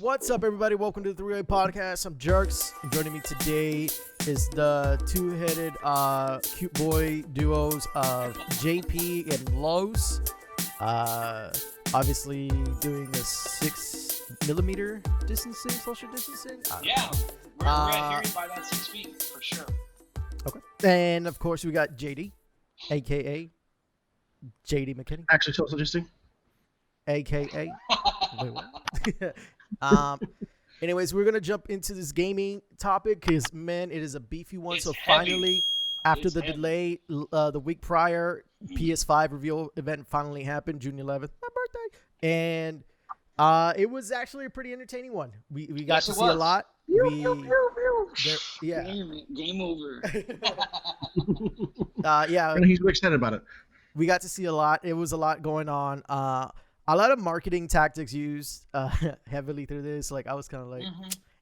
What's up, everybody? Welcome to the Three-Way Podcast. I'm Jerks, and joining me today is the two-headed cute boy duos of JP and Los. Obviously doing the 6mm distancing, social distancing. Yeah, we're adhering by that 6 feet for sure. Okay, and of course we got JD, aka JDMcKinney, Actually, social distancing. aka. Wait, what? Anyways, we're gonna jump into this gaming topic because man, it is a beefy one. It's so heavy. finally, after It's the heavy. delay, the week prior, PS5 reveal event finally happened, June 11th, my birthday, and it was actually a pretty entertaining one. We got Yes, to it see a was. lot. Yeah, Game over. yeah. And he's excited about it. We got to see a lot. It was a lot going on. A lot of marketing tactics used heavily through this. Like I was kind of like,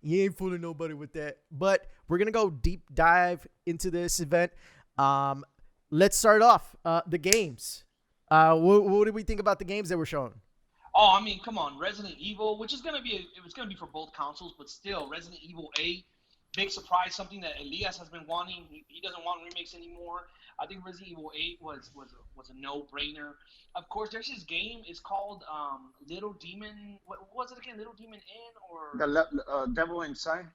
you ain't fooling nobody with that. But we're gonna go deep dive into this event. Let's start off the games. What did we think about the games that were shown? Oh, I mean, come on, Resident Evil, which is gonna be it was gonna be for both consoles, but still, Resident Evil 8, big surprise, something that Elias has been wanting. He doesn't want remakes anymore. I think Resident Evil 8 was a no-brainer. Of course, there's this game. It's called Little Demon. What was it again? Little Demon Inn or The Devil Inside.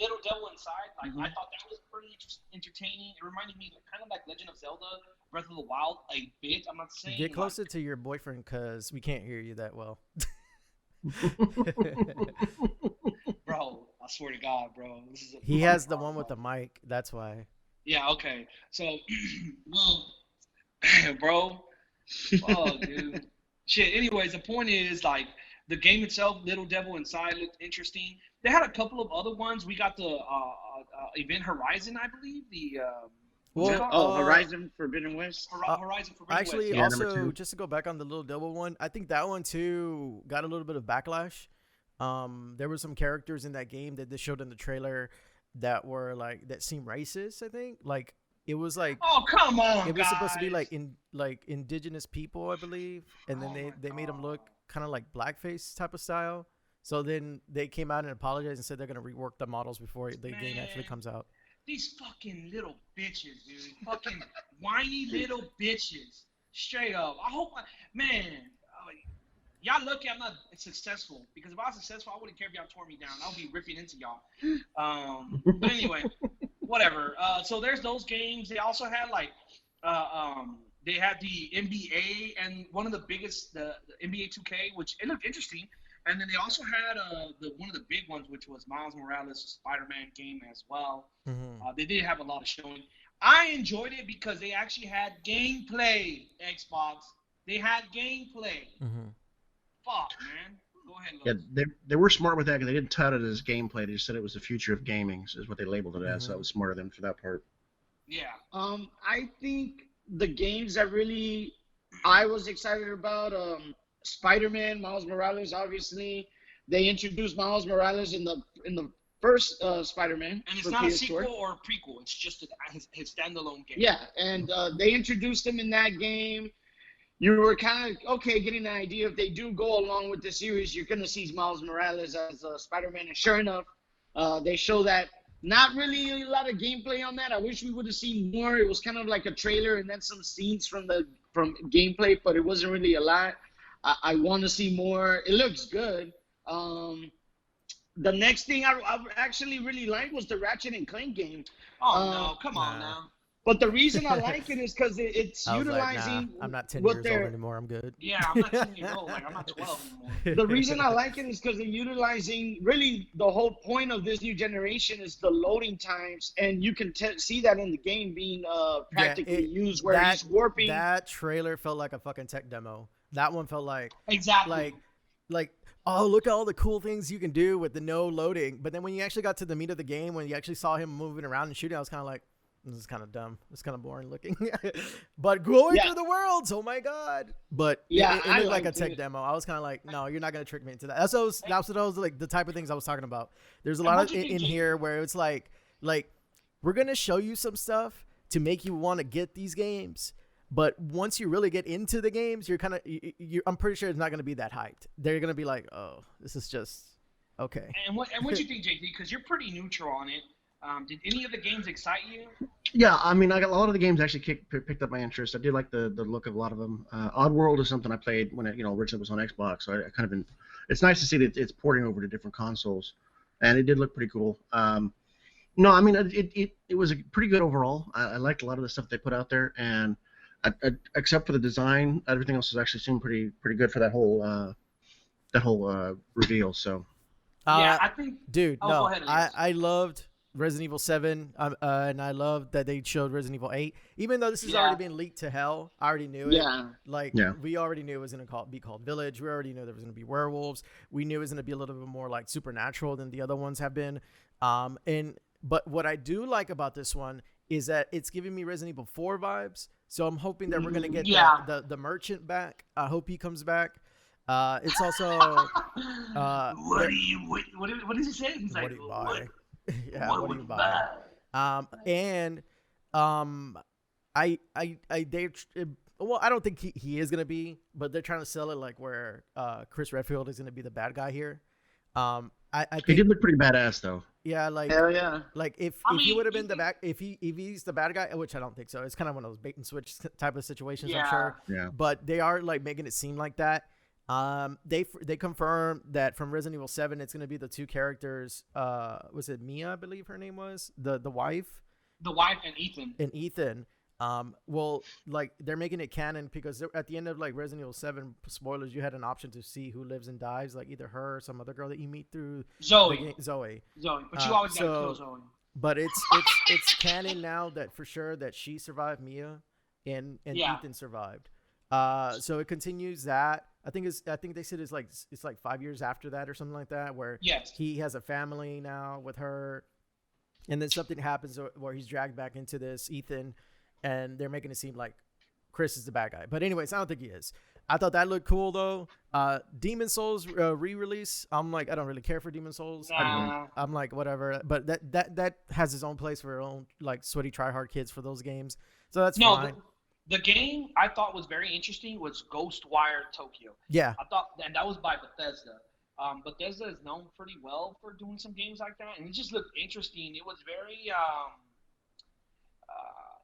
Little Devil Inside. Like I thought that was pretty entertaining. It reminded me kind of like Legend of Zelda, Breath of the Wild a bit. I'm not saying Get closer to your boyfriend because we can't hear you that well. Bro, I swear to God, bro. This is He has the one with the mic. That's why. Yeah, okay. So, well, bro. Oh, dude. Shit, anyways, the point is, like, the game itself, Little Devil Inside, looked interesting. They had a couple of other ones. We got the Event Horizon, I believe. Horizon Forbidden West. Horizon Forbidden Actually, West. Yeah, number also, 2. just to go back on the Little Devil one, I think that one too got a little bit of backlash. There were some characters in that game that they showed in the trailer that were like that seemed racist. I think like it was like Oh, come on, it was supposed to be guys. like indigenous people, I believe, and then Oh they my made them God. look kind of like blackface type of style. So then they came out and apologized and said they're gonna rework the models before the game actually Man. comes out. These fucking little bitches, dude. Fucking whiny little bitches. Straight up. I hope, y'all lucky I'm not successful. Because if I was successful, I wouldn't care if y'all tore me down. I would be ripping into y'all. But anyway, whatever. So there's those games. They also had like, they had the NBA and one of the biggest, the NBA 2K, which it looked interesting. And then they also had one of the big ones, which was Miles Morales' Spider-Man game as well. They did have a lot of showing. I enjoyed it because they actually had gameplay, Xbox. They had gameplay. Fuck, man. Go ahead, Yeah, Los. they were smart with that because they didn't tout it as gameplay. They just said it was the future of gaming, is what they labeled it as. So that was smart of them for that part. Yeah. I think the games that really I was excited about, Spider-Man, Miles Morales. Obviously, they introduced Miles Morales in the first Spider-Man. And it's for not a PS4. sequel or a prequel. It's just his standalone game. Yeah, and they introduced him in that game. You were kind of, okay, getting an idea if they do go along with the series, you're going to see Miles Morales as Spider-Man. And sure enough, they show that not really a lot of gameplay on that. I wish we would have seen more. It was kind of like a trailer and then some scenes from gameplay, but it wasn't really a lot. I want to see more. It looks good. The next thing I actually really liked was the Ratchet and Clank game. Oh, no. Come on Nah. now. But the reason I like it is because it's I was like, utilizing nah, I'm not 10 what years they're- old anymore. I'm good. Yeah, I'm not 10 years old. Like, I'm not 12 anymore. The reason I like it is because they're utilizing, really, the whole point of this new generation is the loading times, and you can see that in the game being practically used, where he's warping. That trailer felt like a fucking tech demo. That one felt like Exactly. oh, look at all the cool things you can do with the no loading. But then when you actually got to the meat of the game, when you actually saw him moving around and shooting, I was kind of like, this is kind of dumb. It's kind of boring looking. But going through the worlds, oh my god! But Yeah, it I looked like a liked tech it. demo. I was kind of like, no, you're not gonna trick me into that. That's what I was like the type of things I was talking about. There's a lot what of you think, in Jake? here where it's like we're gonna show you some stuff to make you want to get these games. But once you really get into the games, you're I'm pretty sure it's not going to be that hyped. They're going to be like, oh, this is just Okay. And what you think, JD? Because you're pretty neutral on it. Did any of the games excite you? Yeah, I mean, I got a lot of the games actually picked up my interest. I did like the look of a lot of them. Oddworld is something I played when it originally was on Xbox. So I kind of been. It's nice to see that it's porting over to different consoles, and it did look pretty cool. No, I mean it was a pretty good overall. I liked a lot of the stuff they put out there, and except for the design, everything else has actually seemed pretty good for that whole reveal. So. Yeah, I think. Dude, Oh, no, go ahead, Elias. I loved Resident Evil 7, and I loved that they showed Resident Evil 8. Even though this has already been leaked to hell, I already knew it. Yeah. We already knew it was going to be called Village. We already knew there was going to be werewolves. We knew it was going to be a little bit more like supernatural than the other ones have been. But what I do like about this one is that it's giving me Resident Evil 4 vibes. So I'm hoping that we're going to get the merchant back. I hope he comes back. It's also what does he say? He's what like, do you buy? Yeah, what do do you you buy? Well, I don't think he is gonna be, but they're trying to sell it like where Chris Redfield is gonna be the bad guy here. I think He did look pretty badass though. yeah, like Hell yeah. like if he would have been the back, if he's the bad guy, which I don't think so. It's kind of one of those bait and switch type of situations, I'm sure. Yeah. But they are like making it seem like that. They confirmed that from Resident Evil 7, it's gonna be the two characters. Was it Mia? I believe her name was the wife. The wife and Ethan. Well, like they're making it canon because at the end of like Resident Evil 7, spoilers, you had an option to see who lives and dies, like either her or some other girl that you meet through Zoe. But you always gotta kill Zoe. But it's canon now that for sure that she survived Mia and Ethan survived. So it continues that. I think they said it's like 5 years after that or something like that, where he has a family now with her, and then something happens where he's dragged back into this Ethan, and they're making it seem like Chris is the bad guy. But anyways, I don't think he is. I thought that looked cool though. Demon Souls re-release. I'm like, I don't really care for Demon Souls. Nah. I'm like, whatever. But that has its own place for own like sweaty tryhard kids for those games. So that's fine. The game I thought was very interesting was Ghostwire Tokyo. Yeah. I thought, and that was by Bethesda. Bethesda is known pretty well for doing some games like that, and it just looked interesting. It was very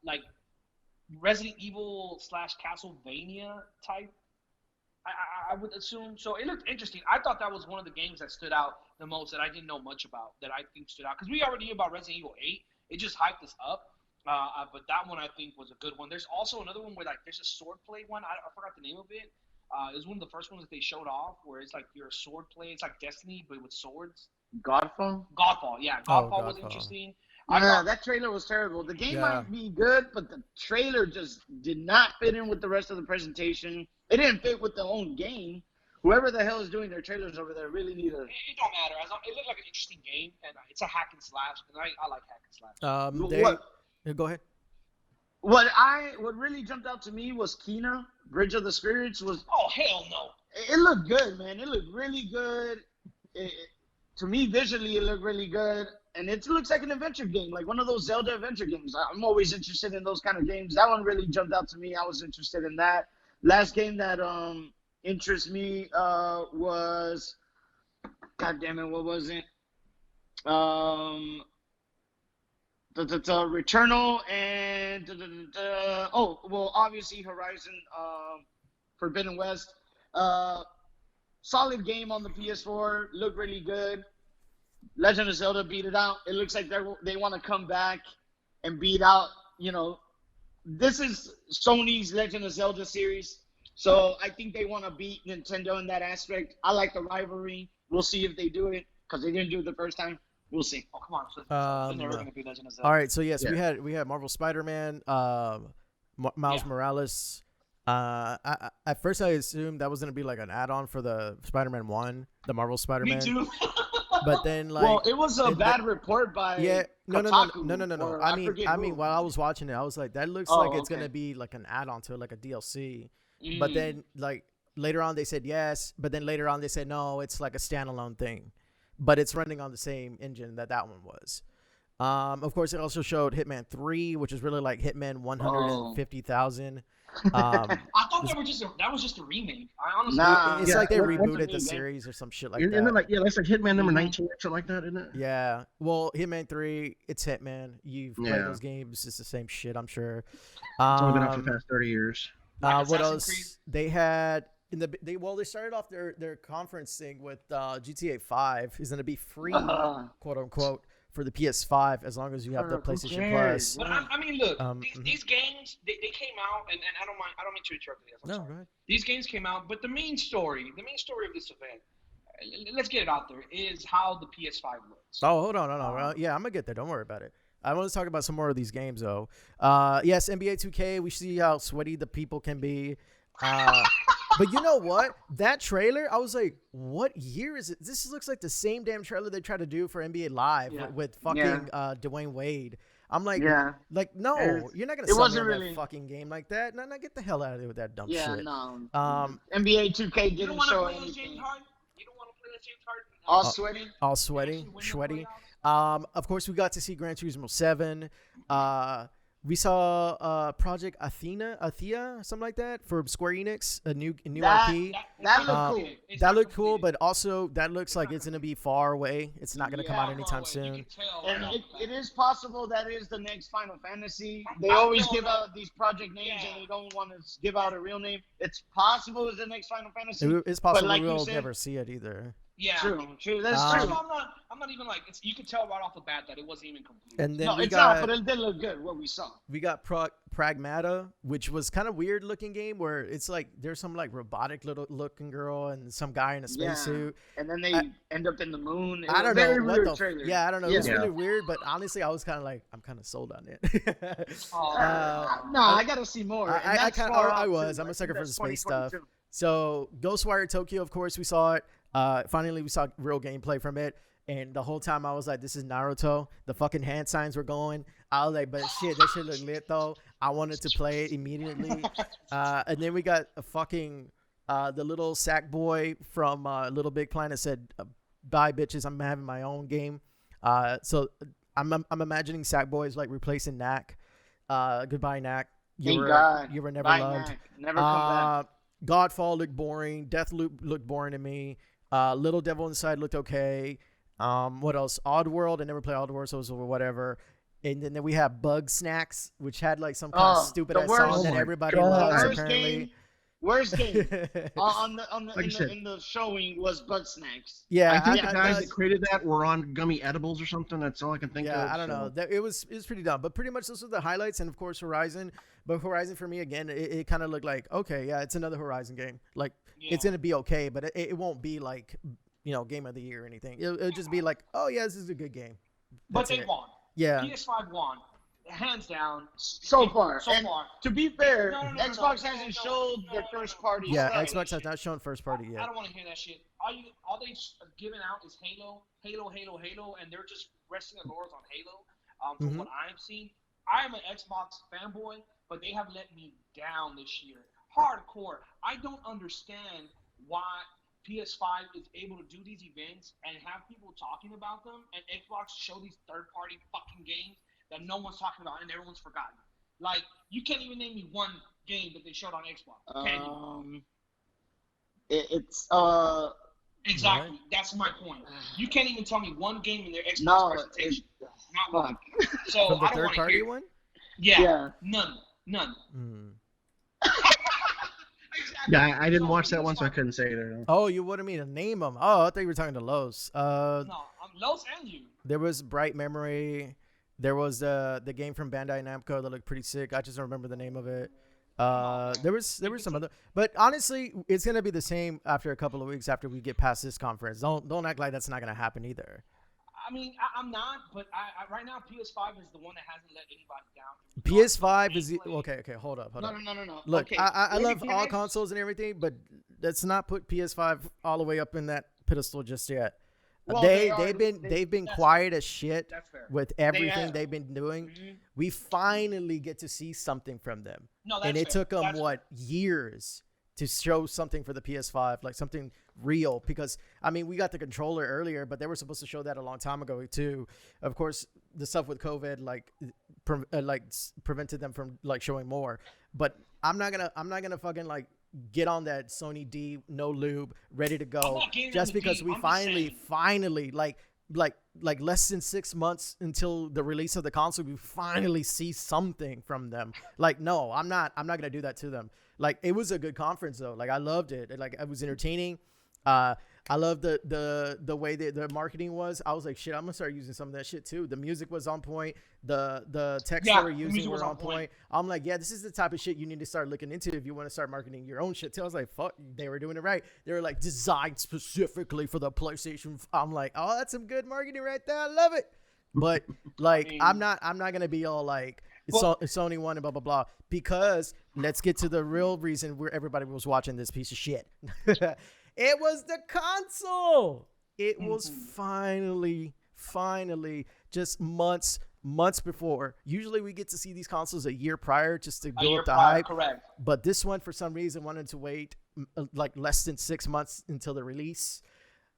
like Resident Evil / Castlevania type. I would assume so. It looked interesting. I thought that was one of the games that stood out the most that I didn't know much about that I think stood out because we already knew about Resident Evil 8. It just hyped us up. But that one I think was a good one. There's also another one where like there's a swordplay one. I forgot the name of it. It was one of the first ones that they showed off where it's like you're a swordplay. It's like Destiny but with swords. Godfall? Godfall, yeah. Godfall was interesting. That trailer was terrible. The game might be good, but the trailer just did not fit in with the rest of the presentation. It didn't fit with the own game. Whoever the hell is doing their trailers over there really need a... It don't matter. It looked like an interesting game, and it's a hack and slash, and I like hack and slash. Go ahead. What really jumped out to me was Kena, Bridge of the Spirits. Oh, hell no. It looked good, man. It looked really good. To me, visually, it looked really good. And it looks like an adventure game, like one of those Zelda adventure games. I'm always interested in those kind of games. That one really jumped out to me. I was interested in that. Last game that interests me was... God damn it, what was it? Returnal and obviously Horizon Forbidden West. Solid game on the PS4, looked really good. Legend of Zelda beat it out. It looks like they want to come back and beat out, this is Sony's Legend of Zelda series. So I think they want to beat Nintendo in that aspect. I like the rivalry. We'll see if they do it because they didn't do it the first time. We'll see. Oh, come on. So never going to be Legend of Zelda. All right. So, yes, we had Marvel Spider-Man, Miles Morales. At first, I assumed that was going to be like an add-on for the Spider-Man 1, the Marvel Spider-Man. Me too. But then, like... Well, it was a bad report by Kotaku. No. I mean, while I was watching it, I was like, that looks like it's going to be like an add-on to it, like a DLC. But then, like, later on, they said yes. But then later on, they said, no, it's like a standalone thing. But it's running on the same engine that one was. Of course, it also showed Hitman 3, which is really like Hitman 150,000. I thought that was just a remake. I honestly. Nah. It's Yeah, like they that's a rebooted new the game. series or some shit like Isn't that. it like that's like Hitman number Mhm. 19 or something like that, isn't it? Yeah. Well, Hitman 3, it's Hitman. You've played Yeah. those games. It's the same shit, I'm sure. It's only been out for the past 30 years. Like What Assassin's else? Creed? They had they started off their conference thing with GTA 5 is going to be free, quote unquote, for the PS5 as long as you have the Who PlayStation cares? Plus. But I mean, look, Mhm. these games they came out, and I don't mean to interrupt you. I'm No, sorry. go ahead. These games came out, but the main story of this event, let's get it out there, is how the PS5 looks. Oh, hold on, yeah, I'm gonna get there. Don't worry about it. I want to talk about some more of these games though. Yes, NBA 2K. We see how sweaty the people can be. But you know what? That trailer, I was like, what year is it? This looks like the same damn trailer they tried to do for NBA Live Yeah. with fucking Dwayne Wade. I'm like, Yeah. no, It- you're not gonna it sell wasn't me on really- that fucking game like that. No, get the hell out of there with that dumb Yeah, shit. no. NBA NBA 2K You don't didn't want to show play as James anything. Harden? You don't want to play as James Harden? All sweaty. All sweaty, Actually win the sweaty. playoffs? Of course, we got to see Gran Turismo 7. We saw Project Athea, something like that, for Square Enix, a new That- IP. That looked Uh, cool. It's That not looked cool, completed. but also that looks like it's gonna be far away. It's not gonna come Yeah, out Far anytime away. soon. You can tell And right it off is possible that is the next Final Fantasy. They I always feel give that- out these project names Yeah. and they don't want to give out a real name. It's possible it's the next Final Fantasy. It's possible like you we'll said- never see it either. Yeah. True. That's Um, First true. of all, I'm not even like you can tell right off the bat that it wasn't even complete. And then No, we it's not, but got it did look good what we saw. Pragmata, which was kind of weird looking game where it's like there's some like robotic little looking girl and some guy in a Yeah. spacesuit. And then they end up in the moon. It I was don't a very know what weird the trailer. yeah, I don't know. It was Yeah. really weird, but honestly, I was kind of like I'm kind of sold on it. No, I gotta see more. And I that's kinda- far I off, was. too. I'm a I sucker think for the that's space stuff. 2022. So Ghostwire Tokyo, of course, we saw it. Finally, we saw real gameplay from it. And the whole time I was like, this is Naruto. The fucking hand signs were going. I was like, but shit, that shit look lit though. I wanted to play it immediately. And then we got a fucking the little sack boy from Little Big Planet said, bye bitches, I'm having my own game. So I'm imagining Sackboy is like replacing Knack. Goodbye Knack. Thank God. You were never Bye, loved. Knack. Never come back. Godfall looked boring. Deathloop looked boring to me. Little Devil Inside looked okay. What else? Oddworld. I never played Oddworld, so it was whatever. And then we have Bug Snacks, which had like some kind of stupid the ass worst. song Oh that my everybody God. loves Worst apparently. Worst game Like you said. in the showing was Bug Snacks. Yeah, I think I- the guys that created that were on gummy edibles or something. That's all I can think of. yeah, I don't so. know. It was pretty dumb, but pretty much those are the highlights, and of course Horizon. But Horizon for me again, it kind of looked like okay, yeah, it's another Horizon game. Like it's gonna be okay, but it won't be like game of the year or anything. It'll just be like, oh yeah, this is a good game. But That's they it. won. Yeah, PS5 won, hands down. So far. So And far. to be fair, No, Xbox hasn't showed their first party yeah. stuff. Xbox has not shown first party I yet. don't want to hear that shit. All they've given out is Halo, and they're just resting their laurels on Halo. From Mhm. what I've seen, I am an Xbox fanboy, but they have let me down this year. Hardcore. I don't understand why PS5 is able to do these events and have people talking about them, and Xbox show these third-party fucking games that no one's talking about and everyone's forgotten. Like, you can't even name me one game that they showed on Xbox. Can you? It's Exactly. Right. That's my point. You can't even tell me one game in their Xbox no, presentation. it's Not one. fuck. So From the I don't third want to party hear. one. Yeah, Yeah. None. Mm. Exactly. Yeah, I didn't So, watch that one, so I PS5 couldn't say it. Oh, you wanted me to name them? Oh, I thought you were talking to Los. No, I'm Los and you. There was Bright Memory. There was the game from Bandai Namco that looked pretty sick. I just don't remember the name of it. There was some other, but honestly, it's gonna be the same after a couple of weeks after we get past this conference. Don't act like that's not gonna happen either. I mean, I'm not, but I right now PS5 is the one that hasn't let anybody down. PS5 is Gameplay. okay. Hold up. No. Look, Okay. I Let me love all finish. consoles and everything, but let's not put PS5 all the way up in that pedestal just yet. Well, they've been that's- quiet as shit That's fair. with everything have. they've been doing. Mhm. We finally get to see something from them. No, that's And it fair. took them That's what years to show something for the PS5, like something real. Because I mean, we got the controller earlier, but they were supposed to show that a long time ago too. Of course, the stuff with COVID prevented them from like showing more. but I'm not gonna fucking like get on that Sony D no lube ready to go just because we finally like less than 6 months until the release of the console, we finally see something from them. Like, no, I'm not gonna do that to them. Like, it was a good conference though. Like, I loved it. Like, it was entertaining. I love the way that the marketing was. I was like, shit, I'm gonna start using some of that shit too. The music was on point. The text they were using were on point. I'm like, yeah, this is the type of shit you need to start looking into if you want to start marketing your own shit too. I was like, fuck, they were doing it right. They were like designed specifically for the PlayStation. I'm like, oh, that's some good marketing right there. I love it. But like, I'm not gonna be all like, it's Sony one and blah blah blah, because let's get to the real reason where everybody was watching this piece of shit. It was the console. It was finally just months before. Usually we get to see these consoles a year prior just to build up the hype. Correct. But this one, for some reason, wanted to wait like less than 6 months until the release.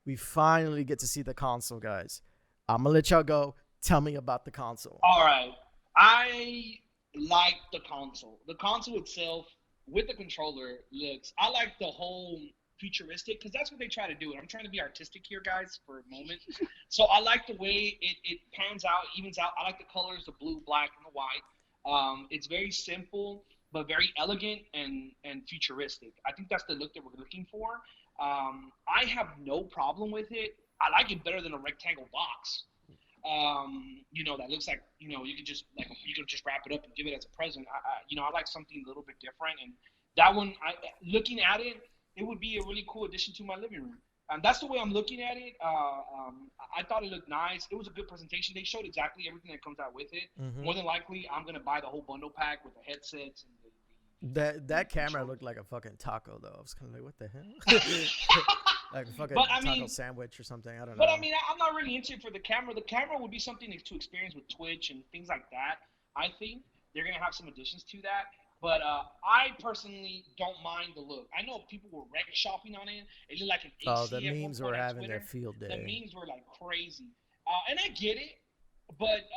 We finally get to see the console, guys. I'm going to let y'all go. Tell me about the console. All right. I like the console. The console itself with the controller looks, I like the whole futuristic, because that's what they try to do. I'm trying to be artistic here, guys, for a moment. So I like the way it pans out, evens out. I like the colors, the blue, black, and the white. It's very simple, but very elegant and futuristic. I think that's the look that we're looking for. I have no problem with it. I like it better than a rectangle box. That looks like, you could just wrap it up and give it as a present. I like something a little bit different, and that one, looking at it, it would be a really cool addition to my living room. That's the way I'm looking at it. I thought it looked nice. It was a good presentation. They showed exactly everything that comes out with it. Mm-hmm. More than likely, I'm gonna buy the whole bundle pack with the headsets and that camera looked like a fucking taco though. I was kind of like, what the hell? Like a fucking taco sandwich or something. I don't know. But I mean, I'm not really into it for the camera. The camera would be something to experience with Twitch and things like that. I think they're gonna have some additions to that. But I personally don't mind the look. I know people were wreck shopping on it. It looked like an ACF. Oh, the memes were having their field day. The memes were like crazy. And I get it, but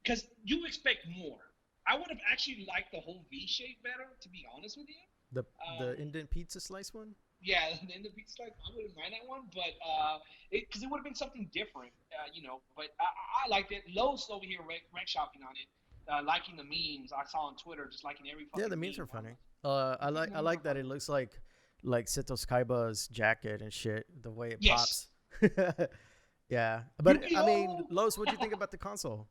because you expect more. I would have actually liked the whole V shape better, to be honest with you. The indent pizza slice one? Yeah, the indent pizza slice. I wouldn't mind that one, but because it would have been something different, But I liked it. Lowe's over here wreck shopping on it. Liking the memes I saw on Twitter, just liking every fucking the memes are funny. I like that it looks like Setos Kaiba's jacket and shit, the way it pops. Yeah, but I mean, Los, what do you think about the console?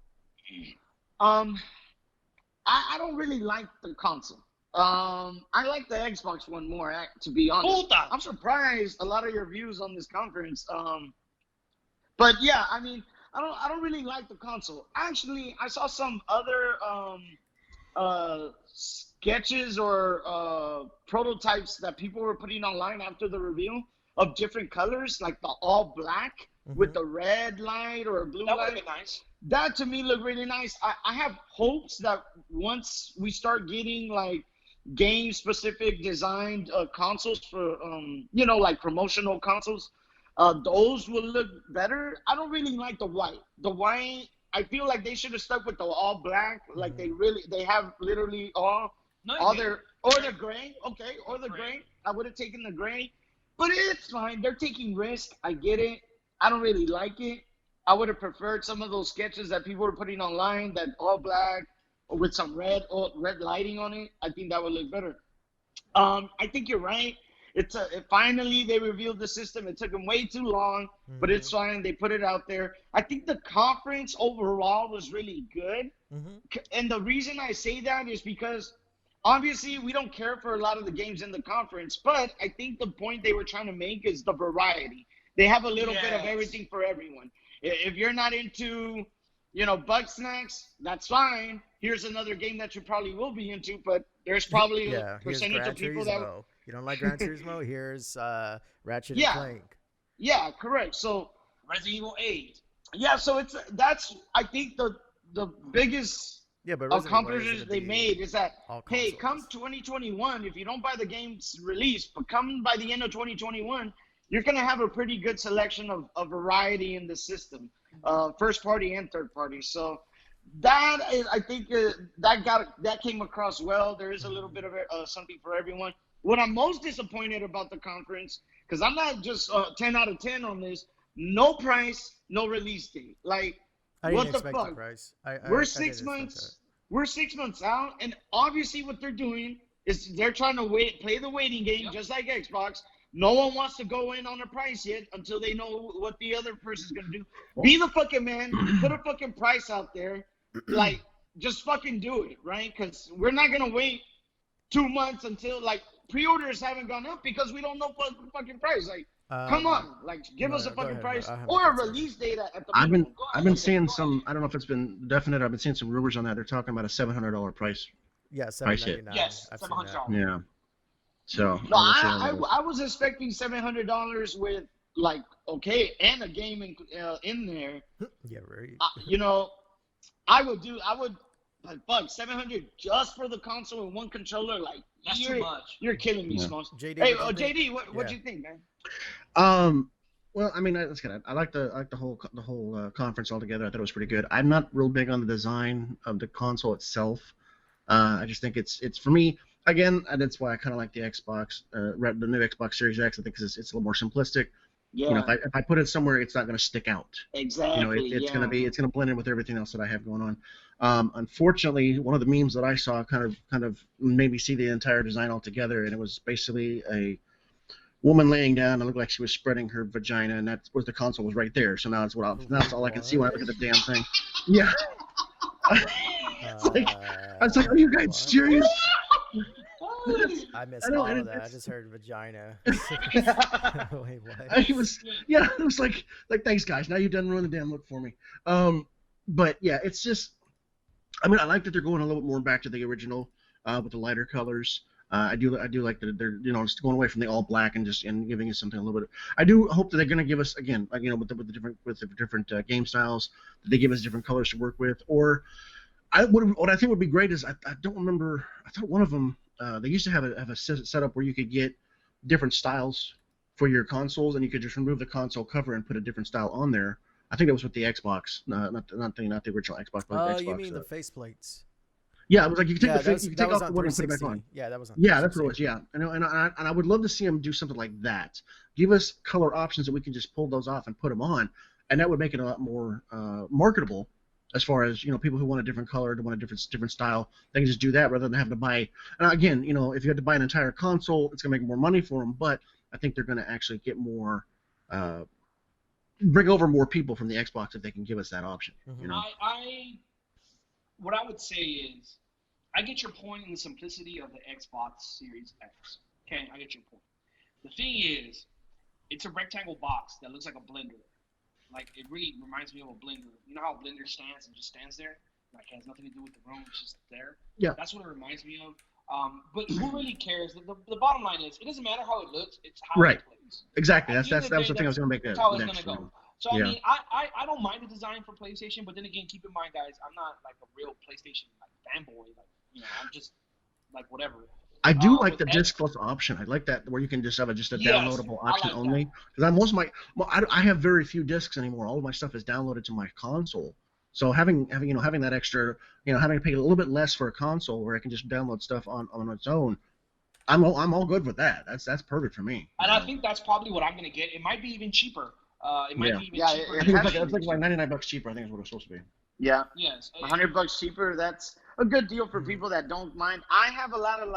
I don't really like the console. I like the Xbox one more, to be honest. I'm surprised a lot of your views on this conference. But yeah, I mean, I don't really like the console. Actually, I saw some other sketches or prototypes that people were putting online after the reveal of different colors, like the all black with the red light or blue light. That would be nice. That to me looked really nice. I have hopes that once we start getting like game-specific designed consoles for, like promotional consoles, those will look better. I don't really like the white. The white, I feel like they should have stuck with the all black. Like they have literally or the gray. Okay, or the gray. I would have taken the gray, but it's fine. They're taking risk. I get it. I don't really like it. I would have preferred some of those sketches that people were putting online, that all black or with some red lighting on it. I think that would look better. I think you're right. Finally they revealed the system. It took them way too long, but it's fine. They put it out there. I think the conference overall was really good. And the reason I say that is because obviously we don't care for a lot of the games in the conference, but I think the point they were trying to make is the variety. They have a little bit of everything for everyone. If you're not into, bug snacks, that's fine. Here's another game that you probably will be into, but there's probably a percentage of people that you don't like Gran Turismo. Here's Ratchet and Clank. Yeah, correct. So Resident Evil 8. Yeah, so that's I think the biggest accomplishments they made is that hey, come 2021, if you don't buy the game's release, but come by the end of 2021, you're gonna have a pretty good selection of variety in the system, first party and third party. So that is, I think that came across well. There is a little bit of something for everyone. What I'm most disappointed about the conference, because I'm not just 10 out of 10 on this. No price, no release date. Like, I didn't what the expect fuck? the price. We're 6 months. We're 6 months out, and obviously what they're doing is they're trying to play the waiting game, just like Xbox. No one wants to go in on a price yet until they know what the other person's gonna do. Be the fucking man. Put a fucking price out there. Like, just fucking do it, right? Because we're not gonna wait 2 months until, like, pre-orders haven't gone up because we don't know fucking price. Like, come on, like, give us a fucking price or a release date at the minimum. I've been seeing some. I don't know if it's been definite. I've been seeing some rumors on that. They're talking about a $700 price. Yeah, $799. Yes, $700. Yeah. So no, I was expecting $700 with, like, and a game in there. Yeah, right. You know, I would, but fuck, $700 just for the console and one controller, like, that's too much. You're killing me, Smalls. JD, hey, JD, what do you think, man? Well, I mean, that's good. I like the whole conference altogether. I thought it was pretty good. I'm not real big on the design of the console itself. I just think it's for me. Again, and that's why I kind of like the Xbox, the new Xbox Series X. I think it's a little more simplistic. Yeah. You know, if I put it somewhere, it's not going to stick out. Exactly. You know, it's going to blend in with everything else that I have going on. Unfortunately, one of the memes that I saw kind of made me see the entire design altogether, and it was basically a woman laying down. It looked like she was spreading her vagina, and that's where the console was right there. So now it's that's all I can see when I look at the damn thing. Yeah. I was like, are you guys serious? I missed all of that. I just heard vagina. Wait, what? It was like thanks guys. Now you've done ruin the damn look for me. But yeah, it's just. I mean, I like that they're going a little bit more back to the original with the lighter colors. I do like that they're just going away from the all black and giving us something a little bit. I do hope that they're going to give us again, like, with the different game styles, that they give us different colors to work with. Or what I think would be great is I don't remember. I thought one of them they used to have a setup where you could get different styles for your consoles, and you could just remove the console cover and put a different style on there. I think that was with the Xbox, not the original Xbox. But the Xbox, you mean the face plates? Yeah, it was like you can take off the one and put it back on. Yeah, that was on. Yeah, that's what it was. Yeah, and I would love to see them do something like that. Give us color options that we can just pull those off and put them on, and that would make it a lot more marketable. As far as people who want a different color, want a different style, they can just do that rather than having to buy. And again, if you had to buy an entire console, it's gonna make more money for them. But I think they're gonna actually get more, bring over more people from the Xbox if they can give us that option. Mm-hmm. What I would say is, I get your point in the simplicity of the Xbox Series X. Okay, I get your point. The thing is, it's a rectangle box that looks like a blender. Like, it really reminds me of a blender. You know how a blender stands and just stands there? Like, it has nothing to do with the room. It's just there. Yeah. That's what it reminds me of. But who really cares? The bottom line is, it doesn't matter how it looks. It's how it plays. Exactly. That was the thing I was going to make. That's how it's going to go. So, I mean, I don't mind the design for PlayStation, but then again, keep in mind, guys, I'm not, like, a real PlayStation, like, fanboy. Like, I'm just, like, whatever. I do like the disc plus option. I like that where you can just have a downloadable option only. Because I have very few discs anymore. All of my stuff is downloaded to my console. So having that extra, having to pay a little bit less for a console where I can just download stuff on its own, I'm all good with that. That's perfect for me. And I think that's probably what I'm gonna get. It might be even cheaper. It might be even cheaper. I think it's like $99 cheaper. I think is what it's supposed to be. Yeah. Yes. $100 cheaper. That's a good deal for people that don't mind. I have a lot of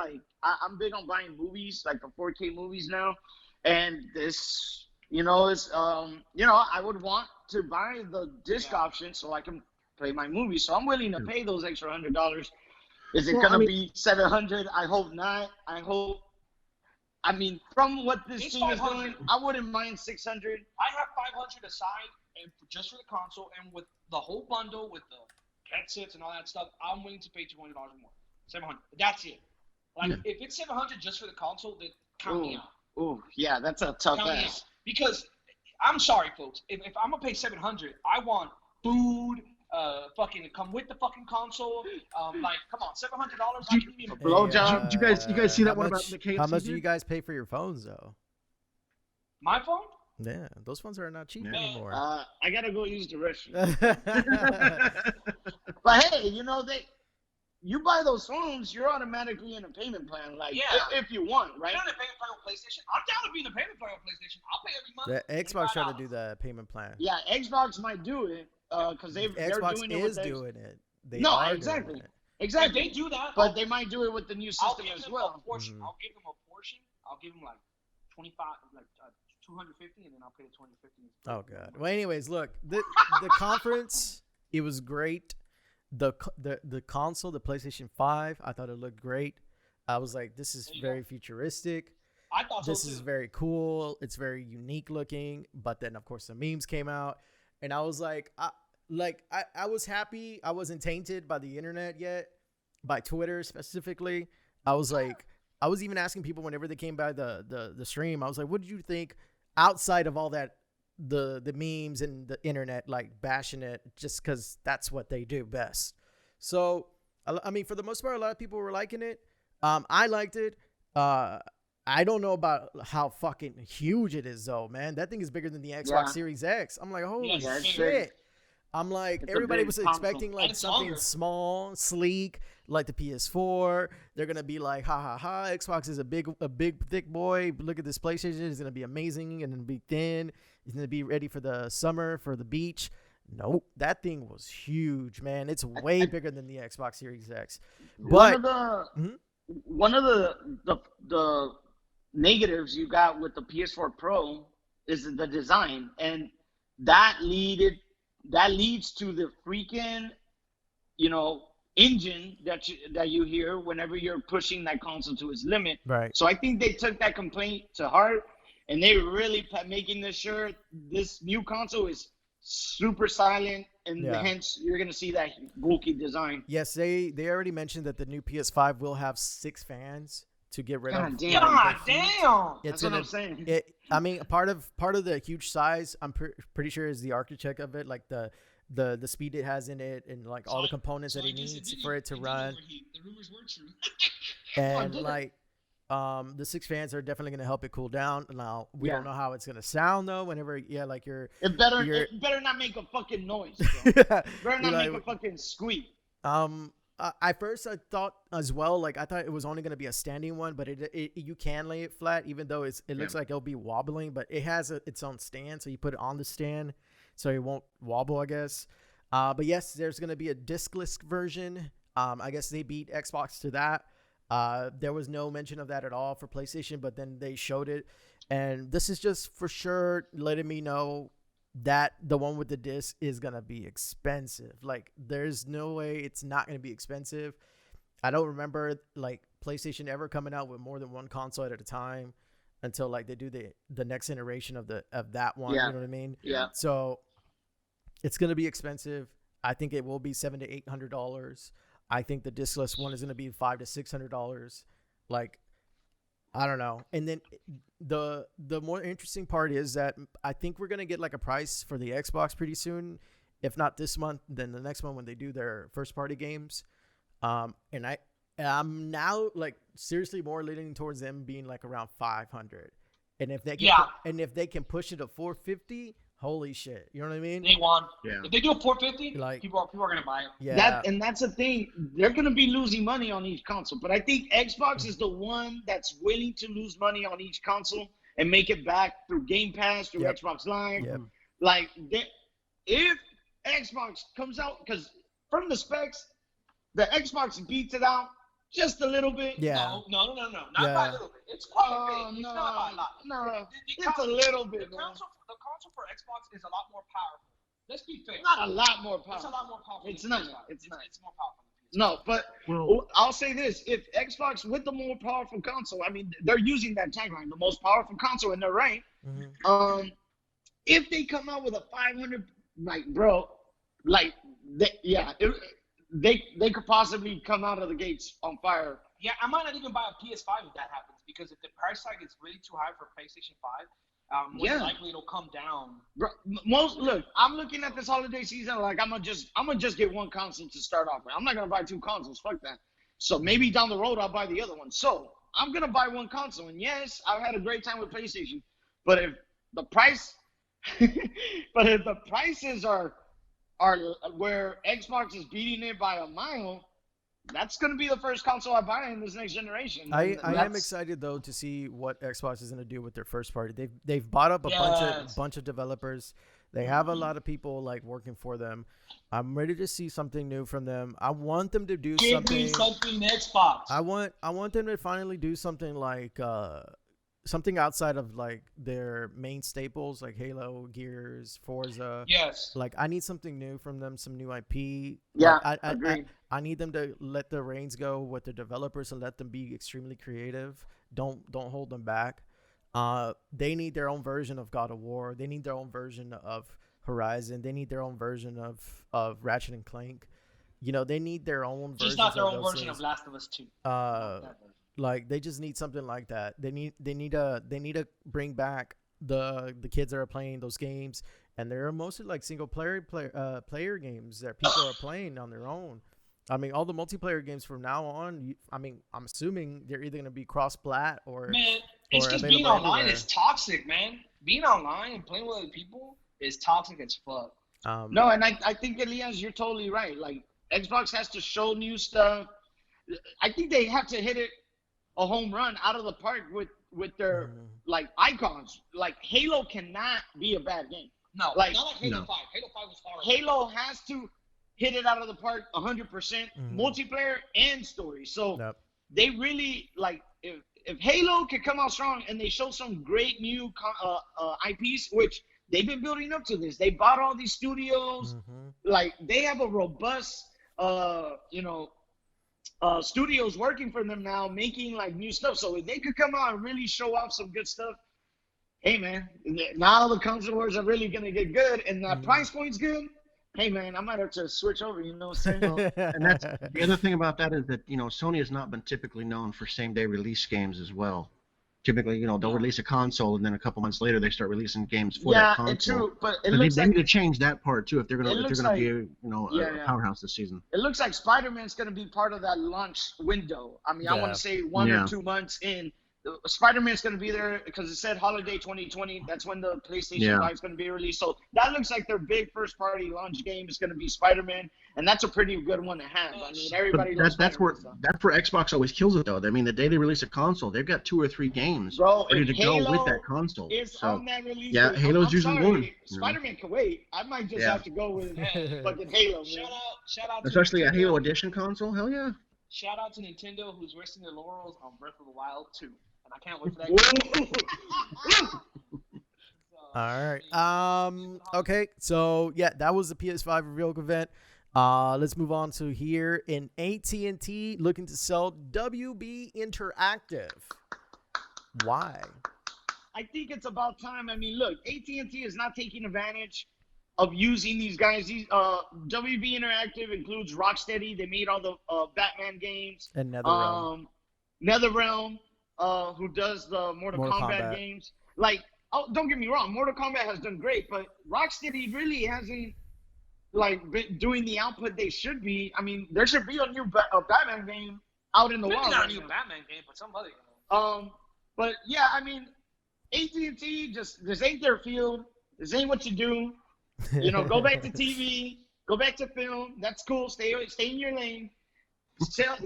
I'm big on buying movies, like the 4K movies now, and this, is I would want to buy the disc option so I can play my movie. So I'm willing to pay those extra $100. Is it gonna be $700? I hope not. I mean, from what this thing is doing, I wouldn't mind $600. I have $500 aside, and just for the console, and with the whole bundle with the headsets and all that stuff, I'm willing to pay $200 more. $700. That's it. Like, if it's $700 just for the console, then count me out. Oh, yeah, that's a tough ass. Because I'm sorry, folks. If I'm gonna pay $700, I want food. Fucking come with the fucking console. Like, come on, $700. I can even blowjob. You guys see that one about the KFC? How much do you guys pay for your phones though? My phone? Yeah, those phones are not cheap anymore. I gotta go use the restroom. But hey, you buy those phones, you're automatically in a payment plan, like if you want, right? You're in a payment plan on PlayStation. I'm down to be in a payment plan on PlayStation. I'll pay every month. The Xbox trying to do the payment plan. Yeah, Xbox might do it because they're doing it. Xbox is doing it. Exactly. Doing it. Exactly. If they do that, but they might do it with the new system as well. I'll give them a portion. I'll give them like 25, like 250, and then I'll pay the 250. Oh god. Well, anyways, look, the conference, it was great. The console, the PlayStation 5, I thought it looked great. I was like, this is very futuristic. I thought this is very cool. It's very unique looking. But then, of course, the memes came out, and I was like, I was happy. I wasn't tainted by the internet yet, by Twitter specifically. I was like, I was even asking people whenever they came by the stream. I was like, what did you think outside of all that, the memes and the internet, like bashing it just because that's what they do best. So, I mean, for the most part, a lot of people were liking it. I liked it. I don't know about how fucking huge it is, though, man. That thing is bigger than the Xbox Series X. I'm like, holy shit. I'm like, everybody was expecting like something small, sleek, like the PS4. They're gonna be like, ha ha ha. Xbox is a big thick boy. Look at this PlayStation. It's gonna be amazing and then be thin. It's gonna be ready for the summer, for the beach. Nope, that thing was huge, man. It's way bigger than the Xbox Series X. But one of the negatives you got with the PS4 Pro is the design, and that leads to the freaking, engine that you hear whenever you're pushing that console to its limit. Right. So I think they took that complaint to heart, and they really making sure this new console is super silent, and hence you're gonna see that bulky design. Yes, they already mentioned that the new PS5 will have 6 fans to get rid of. God damn! That's what I'm saying. I mean, part of the huge size, I'm pretty sure, is the architect of it, like the speed it has in it, and like all the components that it needs for it to run. The rumors were true. And like, the 6 fans are definitely gonna help it cool down. Now we don't know how it's gonna sound though. Whenever it better not make a fucking noise. Bro. It better not make a fucking squeak. At first I thought as well, like I thought it was only going to be a standing one, but you can lay it flat, even though it looks like it'll be wobbling, but it has its own stand, so you put it on the stand so it won't wobble, I guess. But yes, there's going to be a discless version. I guess they beat Xbox to that. There was no mention of that at all for PlayStation, but then they showed it, and this is just for sure letting me know that the one with the disc is gonna be expensive. Like, there's no way it's not gonna be expensive. I don't remember like PlayStation ever coming out with more than one console at a time until like they do the next iteration of that one. You know what I mean? Yeah. So it's gonna be expensive. I think it will be $700 to $800. I think the discless one is gonna be $500 to $600. Like, I don't know. And then the more interesting part is that I think we're going to get like a price for the Xbox pretty soon. If not this month, then the next month when they do their first party games. And I'm now like seriously more leaning towards them being like around 500. And if they can push it to 450, holy shit. You know what I mean? They won. Yeah. If they do a 450, like, people are going to buy it. Yeah. That's the thing. They're going to be losing money on each console. But I think Xbox is the one that's willing to lose money on each console and make it back through Game Pass, through Xbox Live. Yep. Like, if Xbox comes out, because from the specs, the Xbox beats it out just a little bit. Yeah. No. Not by a little bit. It's quite big. It's not by a lot. No, it's a little bit. The console for Xbox is a lot more powerful. Let's be fair. Not a lot more powerful. It's a lot more powerful. It's not. It's more powerful. No, but I'll say this: if Xbox with the more powerful console, I mean, they're using that tagline, the most powerful console, and they're right. Mm-hmm. If they come out with a 500, like, bro, like, they could possibly come out of the gates on fire. Yeah, I might not even buy a PS5 if that happens, because if the price tag is really too high for PlayStation 5, most likely it'll come down. Bro, look, I'm looking at this holiday season like I'm gonna just get one console to start off with. I'm not gonna buy 2 consoles. Fuck that. So maybe down the road I'll buy the other one. So I'm gonna buy one console. And yes, I've had a great time with PlayStation. But if the prices are are where Xbox is beating it by a mile, that's going to be the first console I buy in this next generation. I am excited though to see what Xbox is going to do with their first party. They've bought up a bunch of developers. They have a lot of people like working for them. I'm ready to see something new from them. I want them to do something. Give me something Xbox. I want them to finally do something like something outside of like their main staples like Halo, Gears, Forza. Yes. Like I need something new from them, some new IP. Yeah, like, agreed. I need them to let the reins go with the developers and let them be extremely creative. Don't hold them back. They need their own version of God of War. They need their own version of Horizon. They need their own version of Ratchet and Clank. You know, they need their own version. Just not their own version of Last of Us 2. Like they just need something like that. They need to bring back the kids that are playing those games, and they're mostly like single player games that people are playing on their own. I mean, all the multiplayer games from now on. I'm assuming they're either gonna be cross-plat or. Man, it's just being online everywhere. Is toxic, man. Being online and playing with other people is toxic as fuck. No, and I think Elias, you're totally right. Like Xbox has to show new stuff. I think they have to hit it a home run out of the park with their like icons. Like Halo cannot be a bad game. No, like, not like Halo 5. Halo 5 was horrible. Halo has to hit it out of the park 100%, multiplayer and story. So they really like if Halo could come out strong and they show some great new IPs, which they've been building up to this. They bought all these studios. Like they have a robust, studios working for them now, making like new stuff. So if they could come out and really show off some good stuff, hey man, now the console wars are really gonna get good, and the price point's good. Hey man, I might have to switch over. You know what I'm saying? And that's the other thing about that is that Sony has not been typically known for same-day release games as well. Typically, they'll release a console and then a couple months later they start releasing games for that console. Yeah, it's true, but they need to change that part too if they're gonna be a powerhouse this season. It looks like Spider-Man's gonna be part of that launch window. I mean, I want to say 1 or 2 months in. Spider-Man's going to be there because it said holiday 2020. That's when the PlayStation 5 is going to be released. So that looks like their big first-party launch game is going to be Spider-Man, and that's a pretty good one to have. I mean, everybody loves that's where Xbox always kills it, though. I mean, the day they release a console, they've got 2 or 3 games ready to go with that console. On that release. Yeah, Halo's usually one. Spider-Man can wait. I might just have to go with fucking Halo. Shout out. Especially a Halo Edition console. Hell yeah. Shout out to Nintendo, who's resting their laurels on Breath of the Wild 2. And I can't wait for that game. All right. Okay. So yeah, that was the PS5 reveal event. Let's move on to here in AT&T looking to sell WB Interactive. Why? I think it's about time. I mean, look, AT&T is not taking advantage of using these guys. These WB Interactive includes Rocksteady. They made all the Batman games. And NetherRealm. NetherRealm. Who does the Mortal Kombat games. Like, don't get me wrong, Mortal Kombat has done great, but Rocksteady really hasn't been doing the output they should be. I mean, there should be a new Batman game out in the world. Not a new Batman game, but some other game. But yeah, I mean, AT&T this ain't their field. This ain't what you do. Go back to TV, go back to film. That's cool. Stay in your lane.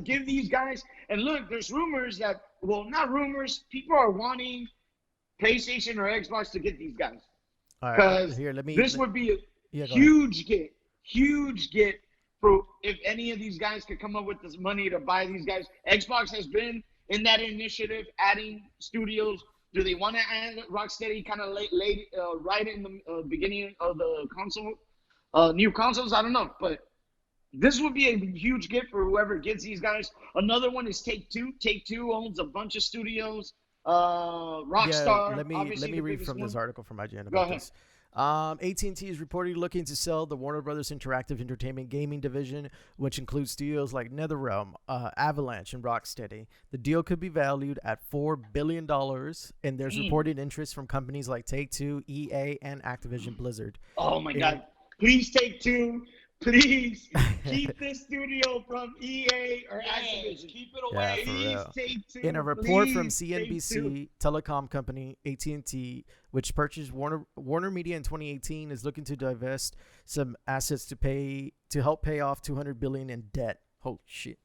Give these guys, and look, there's rumors that, well, not rumors, people are wanting PlayStation or Xbox to get these guys. Because this would be a huge get for if any of these guys could come up with this money to buy these guys. Xbox has been in that initiative, adding studios. Do they want to add Rocksteady kind of late right in the beginning of the console, new consoles? I don't know, but this would be a huge gift for whoever gets these guys. Another one is Take-Two. Take-Two owns a bunch of studios. Rockstar. Yeah, let me read from this article from IGN about this. AT&T is reportedly looking to sell the Warner Brothers Interactive Entertainment Gaming division, which includes studios like NetherRealm, Avalanche, and Rocksteady. The deal could be valued at $4 billion, and there's reported interest from companies like Take-Two, EA, and Activision Blizzard. Oh my God! Please Take-Two. Please keep this studio from EA or Activision. Keep it Yeah, away. for Please real. take two. In a report from Please, take two. CNBC, telecom company AT&T, which purchased Warner Media in 2018, is looking to divest some assets to help pay off $200 billion in debt. Holy shit.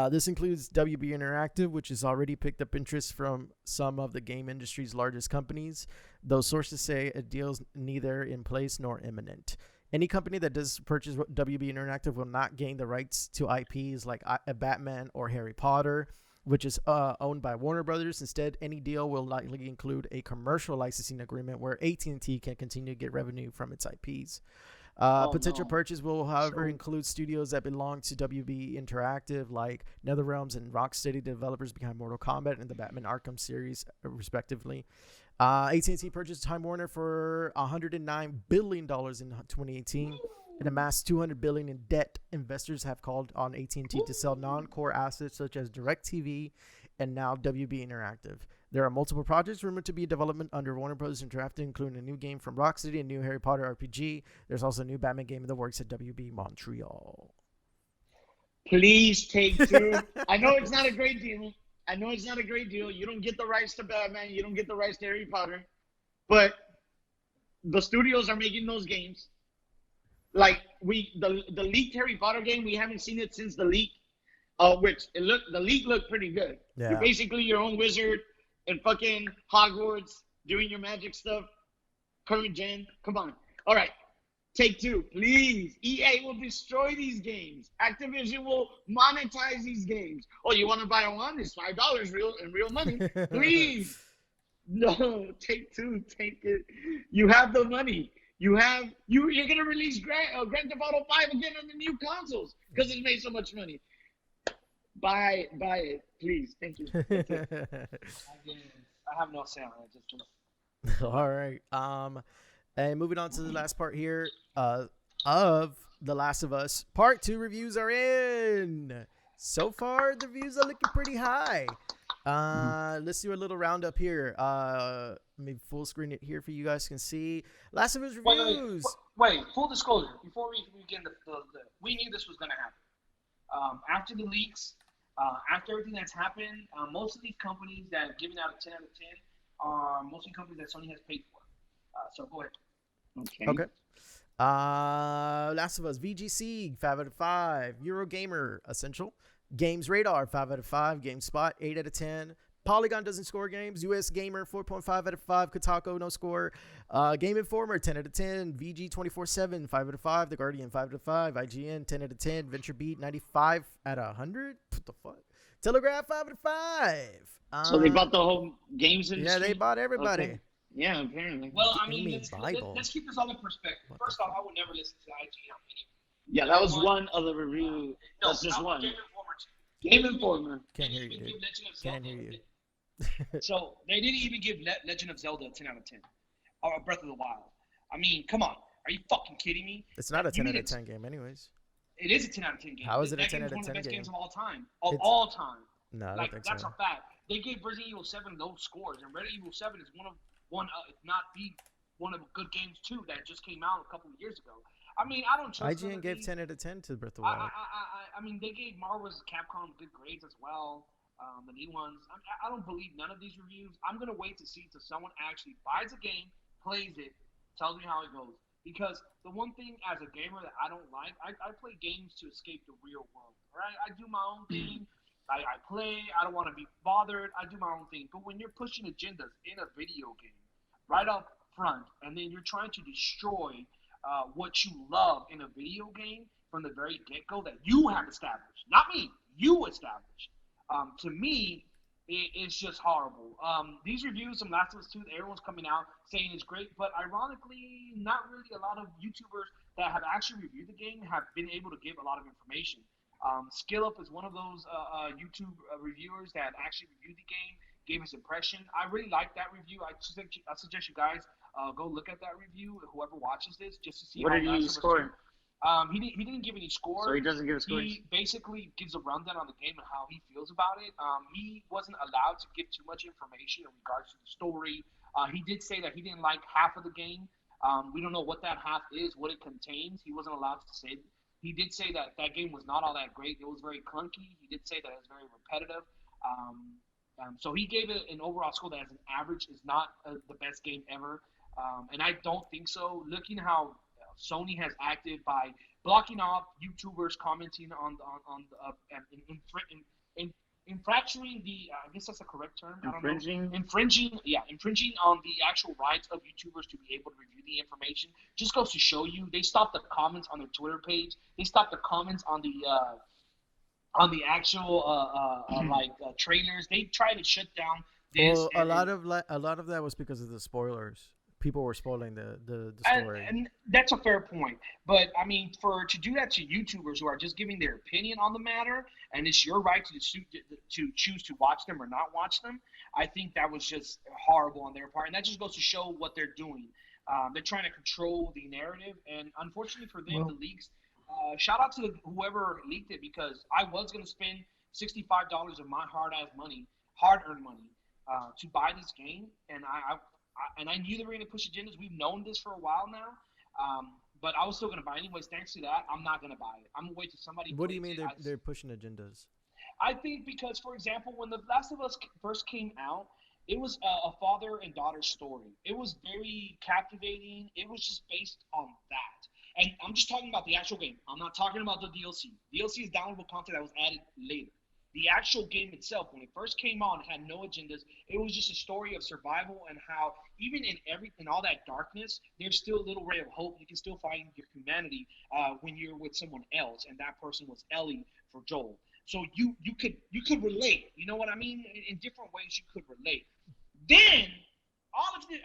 This includes WB Interactive, which has already picked up interest from some of the game industry's largest companies, though sources say a deal's neither in place nor imminent. Any company that does purchase WB Interactive will not gain the rights to IPs like Batman or Harry Potter, which is owned by Warner Brothers. Instead, any deal will likely include a commercial licensing agreement where AT&T can continue to get revenue from its IPs. Potential purchase will, however, include studios that belong to WB Interactive, like NetherRealms and Rocksteady, developers behind Mortal Kombat and the Batman Arkham series, respectively. AT&T purchased Time Warner for $109 billion in 2018 and amassed $200 billion in debt. Investors have called on AT&T to sell non-core assets such as DirecTV and now WB Interactive. There are multiple projects rumored to be in development under Warner Bros. Interactive, including a new game from Rocksteady, a new Harry Potter RPG. There's also a new Batman game in the works at WB Montreal. Please take two. I know it's not a great deal. You don't get the rights to Batman. You don't get the rights to Harry Potter. But the studios are making those games. Like the leaked Harry Potter game, we haven't seen it since the leak. The leak looked pretty good. Yeah. You're basically your own wizard in fucking Hogwarts doing your magic stuff. Current gen. Come on. All right. Take two, please. EA will destroy these games. Activision will monetize these games. Oh, you want to buy one? It's $5 real money. Please. No, take two. Take it. You have the money. You're gonna release Grand Theft Auto 5 again on the new consoles because it made so much money. Buy it, please. Thank you. I have no say on it. Just All right. And moving on to the last part here of The Last of Us. Part 2 reviews are in. So far, the reviews are looking pretty high. Let's do a little roundup here. Let me full screen it here for you guys can see. Last of Us reviews. Wait, full disclosure. Before we begin, we knew this was going to happen. After the leaks, after everything that's happened, most of these companies that have given out a 10 out of 10 are mostly companies that Sony has paid for. So go ahead. Okay. Last of Us VGC 5 out of 5. Eurogamer Essential. Games Radar 5 out of 5. GameSpot 8 out of 10. Polygon doesn't score games. US Gamer 4.5 out of 5. Kotaku no score. Game Informer 10 out of 10. VG 24/7 5 out of 5. The Guardian 5 out of 5. IGN 10 out of 10. VentureBeat 95 out of 100. What the fuck? Telegraph 5 out of 5. So they bought the whole games industry? Yeah, they bought everybody. Okay. Yeah, apparently. Well, I mean, let's keep this all in perspective. First off, I would never listen to IGN anyway. Yeah, that was one other review. That's just one. Game Informer. Can't hear you, dude. Can't hear you. So they didn't even give Legend of Zelda a 10 out of 10. Or Breath of the Wild. I mean, come on. Are you fucking kidding me? It's not a 10 out of 10 game anyways. It is a 10 out of 10 game. How is it a 10 out of 10 game? It's one of the best games of all time. Of all time. No, I don't think that's so. a fact. They gave Resident Evil 7 those scores, and Resident Evil 7 is if not the one of the good games too that just came out a couple of years ago. I mean, I don't trust. IGN gave 10 out of 10 to Breath of the Wild. I mean, they gave Marvel's Capcom good grades as well. The new ones. I don't believe none of these reviews. I'm gonna wait to see till someone actually buys a game, plays it, tells me how it goes. Because the one thing as a gamer that I don't like, I play games to escape the real world. Right? I do my own thing. I play. I don't want to be bothered. I do my own thing. But when you're pushing agendas in a video game, right up front, and then you're trying to destroy what you love in a video game from the very get-go that you have established, not me, you established. To me, it's just horrible. These reviews from Last of Us 2, everyone's coming out saying it's great, but ironically, not really a lot of YouTubers that have actually reviewed the game have been able to give a lot of information. SkillUp is one of those YouTube reviewers that actually reviewed the game, gave his impression. I really like that review. I suggest you guys go look at that review, whoever watches this, just to see what how did he score. He didn't give any score. So he doesn't give a score. He basically gives a rundown on the game and how he feels about it. He wasn't allowed to give too much information in regards to the story. He did say that he didn't like half of the game. We don't know what that half is, what it contains. He wasn't allowed to say He did say that that game was not all that great. It was very clunky. He did say that it was very repetitive. So he gave it an overall score that, as an average, is not the best game ever. And I don't think so. Looking how Sony has acted by blocking off YouTubers commenting on infracting the I guess that's the correct term. Infringing on the actual rights of YouTubers to be able to review the information. Just goes to show you, they stopped the comments on their Twitter page. They stopped the comments on the actual trailers. They try to shut down this. Well, a lot of that was because of the spoilers. People were spoiling the story. And that's a fair point. But I mean, to do that to YouTubers who are just giving their opinion on the matter, and it's your right to choose to watch them or not watch them, I think that was just horrible on their part. And that just goes to show what they're doing. They're trying to control the narrative, and unfortunately for them, the leaks. Shout out to whoever leaked it, because I was going to spend $65 of my hard-earned money, to buy this game, and I knew they were going to push agendas. We've known this for a while now, but I was still going to buy it anyways. Thanks to that, I'm not going to buy it. I'm going to wait till somebody. What do you mean they're pushing agendas? I think because, for example, when The Last of Us first came out, it was a father and daughter story. It was very captivating. It was just based on that. And I'm just talking about the actual game. I'm not talking about the DLC. DLC is downloadable content that was added later. The actual game itself, when it first came on, had no agendas. It was just a story of survival, and how even in all that darkness, there's still a little ray of hope. You can still find your humanity when you're with someone else, and that person was Ellie for Joel. So you could relate. You know what I mean? In different ways, you could relate. Then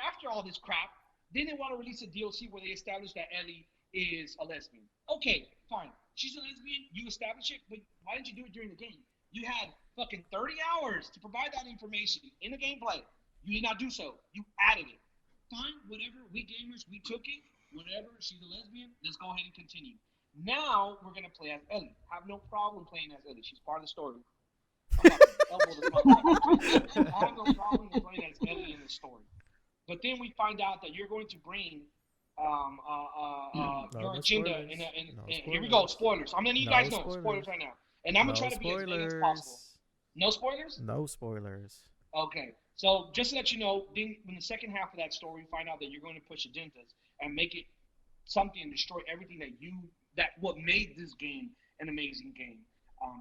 after all this crap, then they want to release a DLC where they establish that Ellie is a lesbian. Okay, fine. She's a lesbian. You establish it, but why didn't you do it during the game? You had fucking 30 hours to provide that information in the gameplay. You did not do so. You added it. Fine, whatever. We gamers, we took it. Whatever. She's a lesbian. Let's go ahead and continue. Now we're gonna play as Ellie. I have no problem playing as Ellie. She's part of the story. I have no problem with playing as Ellie in the story. But then we find out that you're going to bring your agenda. Here we go. Spoilers. I'm letting you guys know spoilers right now. And I'm going to try to be as vague as possible. No spoilers? No spoilers. Okay. So just to let you know, then in the second half of that story, we find out that you're going to push agendas and make it something and destroy everything what made this game an amazing game.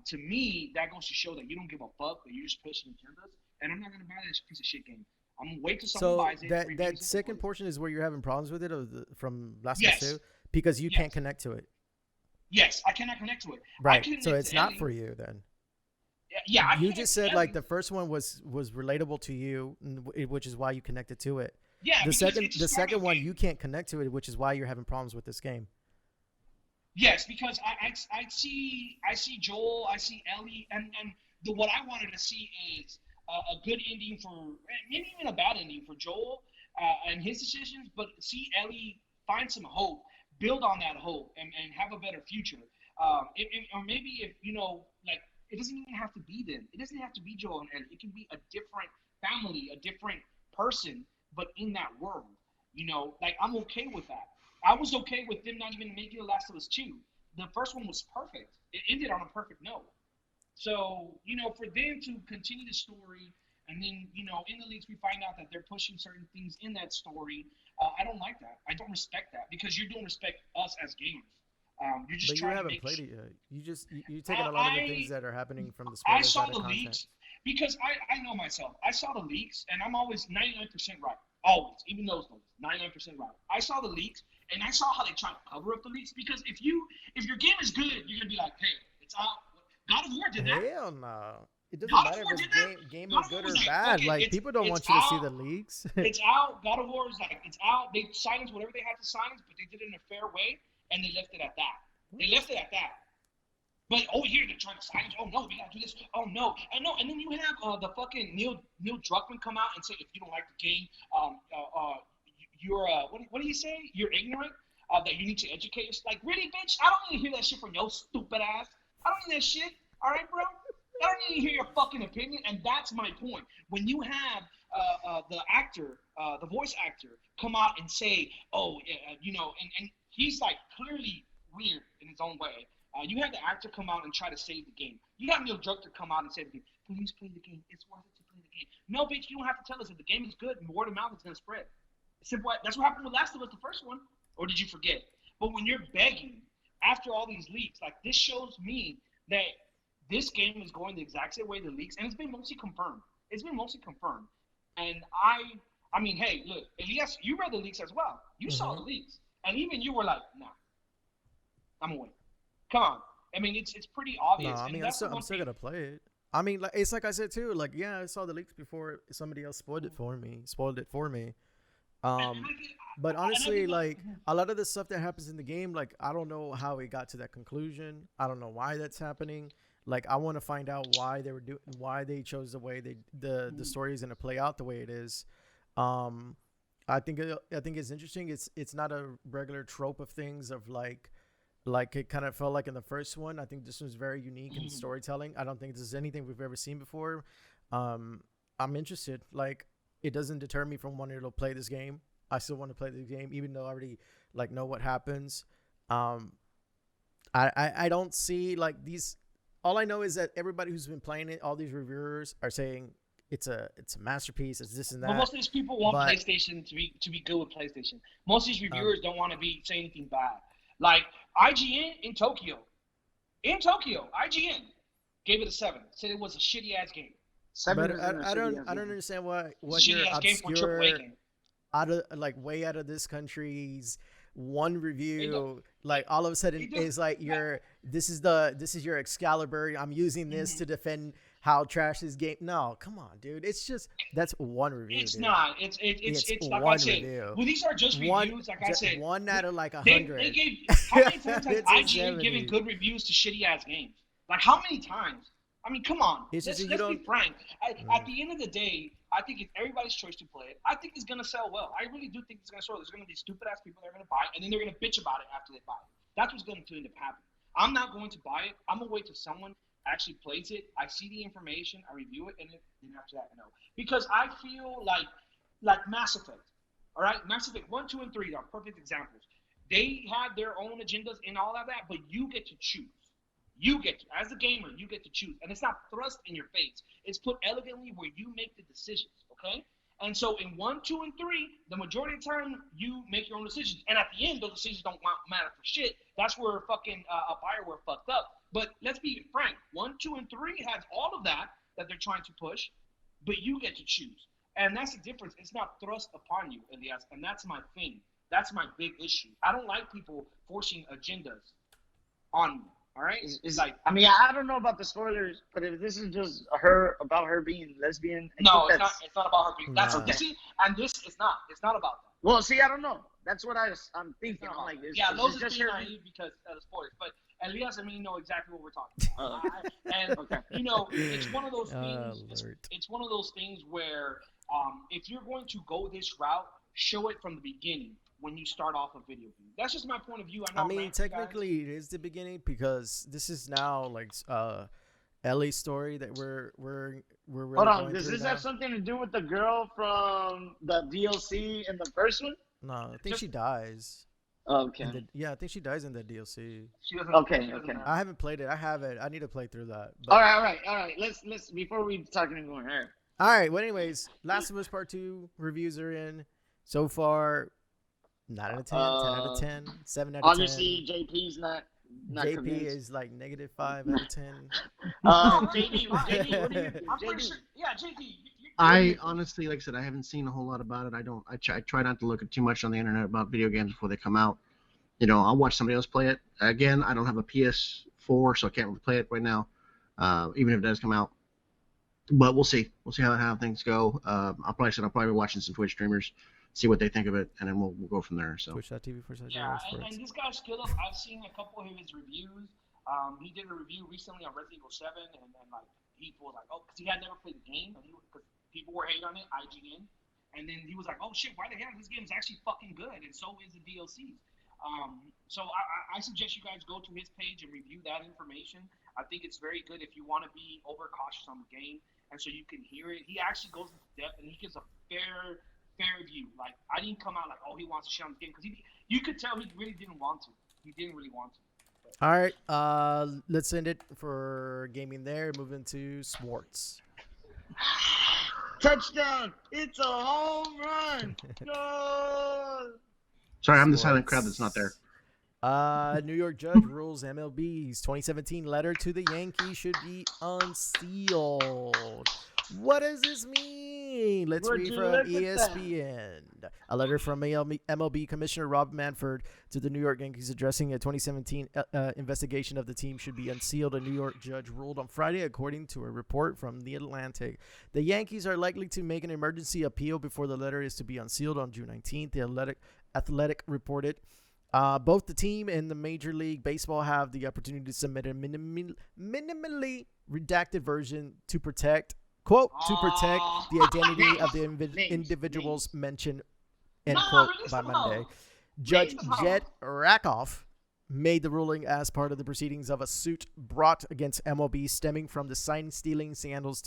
To me, that goes to show that you don't give a fuck, that you're just pushing agendas. And I'm not going to buy this piece of shit game. I'm going to wait till someone buys it. That second portion is where you're having problems with it, from Last of Us 2? Because you can't connect to it. Yes, I cannot connect to it. Right, so it's not for you then. Yeah. You just said like the first one was relatable to you, which is why you connected to it. Yeah. The second one you can't connect to it, which is why you're having problems with this game. Yes, because I see Joel, I see Ellie, and what I wanted to see is a good ending for, maybe even a bad ending for Joel and his decisions, but see Ellie find some hope, build on that hope, and have a better future. Or maybe if, like, it doesn't even have to be them. It doesn't have to be Joel and Ellie. It can be a different family, a different person, but in that world. Like, I'm okay with that. I was okay with them not even making The Last of Us 2. The first one was perfect. It ended on a perfect note. So, for them to continue the story, and then, in the leaks we find out that they're pushing certain things in that story, I don't like that. I don't respect that, because you don't respect us as gamers. You're just trying to make... But you haven't played it yet. You're taking a lot of the things that are happening from the spoilers. I saw the leaks, because I know myself. I saw the leaks, and I'm always 99% right. Always, even those ones, 99% right. I saw the leaks, and I saw how they try to cover up the leaks, because if your game is good, you're gonna be like, hey, it's out. God of War did that. Hell no. It doesn't matter if the game is good or bad. Like, people don't want you to see the leaks. It's out. God of War is like, it's out. They silenced whatever they had to silence, but they did it in a fair way, and they left it at that. But here they're trying to silence. Oh no, we gotta do this. Oh no, and then you have the fucking Neil Druckmann come out and say, if you don't like the game, you're what do you say? You're ignorant. That you need to educate yourself. Like, really, bitch? I don't need to hear that shit from your stupid ass. I don't need that shit. All right, bro. I don't need to hear your fucking opinion, and that's my point. When you have the actor, the voice actor, come out and say, and he's like clearly weird in its own way. You had the actor come out and try to save the game. You had Neil Druckmann come out and say, please play the game. It's worth it to play the game. No, bitch, you don't have to tell us if the game is good. Word of mouth is going to spread. Simple. That's what happened with Last of Us, the first one. Or did you forget? But when you're begging, after all these leaks, like this shows me that this game is going the exact same way the leaks, and it's been mostly confirmed. And I mean, hey, look, Elias, you read the leaks as well. You saw the leaks. And even you were like, nah, I'm going to wait. Come on. I mean, it's pretty obvious. No, I mean, I'm still gonna play it. I mean, like it's like I said too. Like, yeah, I saw the leaks before somebody else spoiled it for me. But honestly, like a lot of the stuff that happens in the game, like I don't know how it got to that conclusion. I don't know why that's happening. Like, I want to find out why they chose the way the story is gonna play out the way it is. I think it's interesting. It's not a regular trope of things of like it kind of felt like in the first one. I think this one's very unique in storytelling. I don't think this is anything we've ever seen before. I'm interested. Like, it doesn't deter me from wanting to play this game. I still want to play this game, even though I already like know what happens. I don't see like these. All I know is that everybody who's been playing it, all these reviewers are saying it's a masterpiece. It's this and that. But most of these people want PlayStation to be good with PlayStation. Most of these reviewers don't want to say anything bad. Like IGN in Tokyo, IGN gave it a 7. Said it was a shitty ass game. 7. But I don't understand what your obscure way out of this country's one review, like all of a sudden is like this is your Excalibur. I'm using this to defend how trash this game. No, come on, dude. It's just that's one review. It's dude. not. It's like I said. Review. Well, these are just reviews. Like I said, 1 out of like 100. They gave how many times has IGN given good reviews to shitty ass games? Like how many times? I mean, come on. Let's be frank. At the end of the day, I think it's everybody's choice to play it. I think it's gonna sell well. I really do think it's gonna sell. There's gonna be stupid ass people that are gonna buy it, and then they're gonna bitch about it after they buy it. That's what's going to end up happening. I'm not going to buy it. I'm gonna wait till someone actually plays it. I see the information, I review it, and then after that, no. Because I feel like Mass Effect. All right, Mass Effect 1, 2, and 3 are perfect examples. They have their own agendas and all of that, but you get to choose. As a gamer, you get to choose. And it's not thrust in your face. It's put elegantly where you make the decisions, okay? And so in 1, 2, and 3, the majority of the time, you make your own decisions. And at the end, those decisions don't matter for shit. That's where fucking Bioware fucked up. But let's be frank. 1, 2, and 3 has all of that they're trying to push, but you get to choose. And that's the difference. It's not thrust upon you, Elias. And that's my thing. That's my big issue. I don't like people forcing agendas on me. All right? It's like, I mean, I don't know about the spoilers, but if this is just about her being lesbian. No, it's not about her being. No. That's okay. And this is not. It's not about that. Well, see, I don't know. That's what I'm thinking. I'm like, those are being naive because of the spoilers. But Elias and me know exactly what we're talking about. And okay. It's one of those things. It's one of those things where if you're going to go this route, show it from the beginning when you start off a video game. That's just my point of view. I mean, technically, it is the beginning because this is now like Ellie's story that we're really. Hold on, does this have something to do with the girl from the DLC in the first one? No, I think she dies. Okay. I think she dies in the DLC. Okay. I haven't played it. I have it. I need to play through that. But... All right. Let's before we talk anymore. All right. Well, anyways, Last of Us Part 2 reviews are in so far. 9 out of 10, 10 out of 10, 7 out of 10. Obviously, JP's not JP convinced. is like -5 out of 10. JD, what do you? I'm pretty sure. Yeah, JD. I honestly, like I said, I haven't seen a whole lot about it. I try not to look at too much on the internet about video games before they come out. I'll watch somebody else play it. Again, I don't have a PS4, so I can't really play it right now, even if it does come out. But we'll see. We'll see how things go. I'll probably be watching some Twitch streamers, see what they think of it, and then we'll go from there. So. Twitch.tv for Yeah, and this guy's skill up. I've seen a couple of his reviews. He did a review recently on Resident Evil 7, and like people was like, oh, because he had never played the game, because people were hating on it, IGN, and then he was like, oh shit, why the hell? This game is actually fucking good, and so is the DLCs. So I suggest you guys go to his page and review that information. I think it's very good if you want to be overcautious on the game, and so you can hear it. He actually goes into depth, and he gives a fair view. Like, I didn't come out like, oh, he wants to shit on the game, because you could tell he really didn't want to. he didn't really want to. All right, let's end it for gaming there. Moving to sports. Touchdown! It's a home run! No! Sorry, I'm the silent crowd that's not there. New York judge rules MLB's 2017 letter to the Yankees should be unsealed. What does this mean? Let's read from ESPN. A letter from MLB Commissioner Rob Manfred to the New York Yankees addressing a 2017 investigation of the team should be unsealed. A New York judge ruled on Friday, according to a report from The Atlantic. The Yankees are likely to make an emergency appeal before the letter is to be unsealed on June 19th. The Athletic reported. Both the team and the Major League Baseball have the opportunity to submit a minimally redacted version to protect, quote, to protect the identity of the individuals mentioned, end quote, by Monday. Judge Jed Rakoff made the ruling as part of the proceedings of a suit brought against MLB stemming from the sign-stealing scandals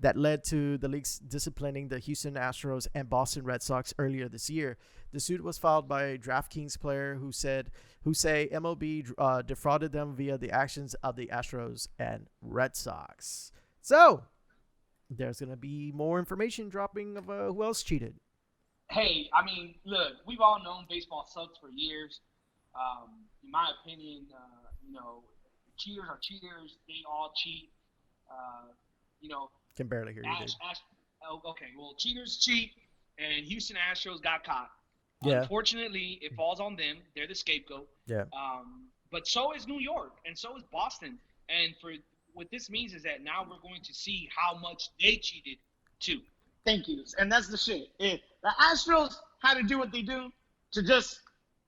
that led to the league's disciplining the Houston Astros and Boston Red Sox earlier this year. The suit was filed by a DraftKings player who say MLB defrauded them via the actions of the Astros and Red Sox. So there's going to be more information dropping of who else cheated. Hey, I mean, look, we've all known baseball sucks for years. In my opinion, cheaters are cheaters. They all cheat. Can barely hear you, dude. Okay, well, cheaters cheat, and Houston Astros got caught. Yeah. Unfortunately, it falls on them. They're the scapegoat. Yeah. But so is New York, and so is Boston. And what this means is that now we're going to see how much they cheated too. Thank you. And that's the shit. The Astros had to do what they do to just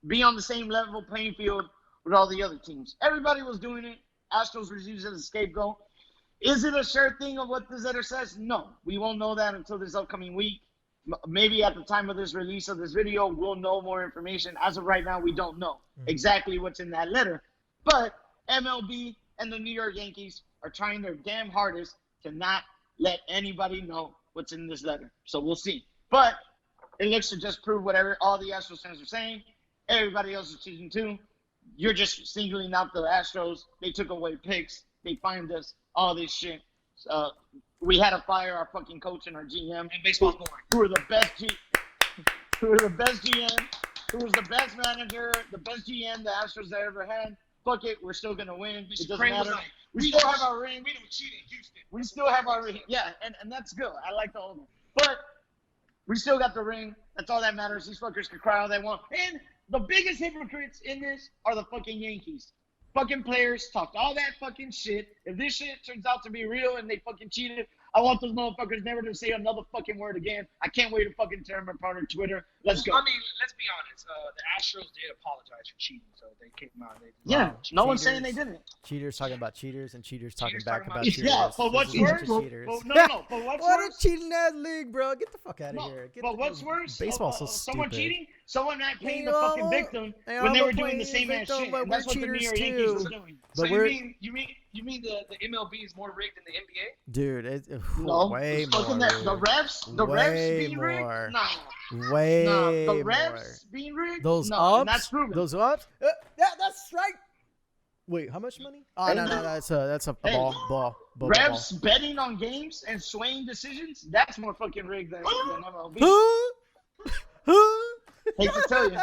be on the same level playing field with all the other teams. Everybody was doing it. Astros was used as a scapegoat. Is it a sure thing of what the letter says? No. We won't know that until this upcoming week. Maybe at the time of this release of this video, we'll know more information. As of right now, we don't know exactly what's in that letter. But MLB and the New York Yankees are trying their damn hardest to not let anybody know what's in this letter. So we'll see. But it looks to just prove whatever all the Astros fans are saying. Everybody else is cheating too. You're just singling out the Astros. They took away picks. They fined us. All this shit. We had to fire our fucking coach and our GM. And baseball's boring. Who were the best GM, who was the best manager, the best GM the Astros ever had. Fuck it, we're still gonna win. It doesn't matter. We still have our ring. We don't cheat in Houston. We still have our ring. Yeah, and that's good. I like the old one. But we still got the ring. That's all that matters. These fuckers can cry all they want. And the biggest hypocrites in this are the fucking Yankees. Fucking players talked all that fucking shit. If this shit turns out to be real and they fucking cheated, I want those motherfuckers never to say another fucking word again. I can't wait to fucking tear them apart on Twitter. Let's go. I mean, let's be honest. The Astros did apologize for cheating, so they kicked them out. No one's saying they didn't. Cheaters talking about cheaters and cheaters talking back about cheaters. cheaters. Yeah, but what's worse? But what's what worse? a cheating ass league, bro. Get the fuck out of here. But what's worse? Baseball's so someone stupid. cheating? Someone not playing the fucking victim when they were doing the same ass shit. And that's what the New York Yankees were doing. So you mean the MLB is more rigged than the NBA? Dude, it's No, way more. the refs being rigged? Nah. Way The more. refs being rigged? Those no, ups, and that's proven. those ups. Yeah, that's right. Wait, how much money? Oh no, that's a ball. Refs betting on games and swaying decisions? That's more fucking rigged than MLB. Hate to tell you.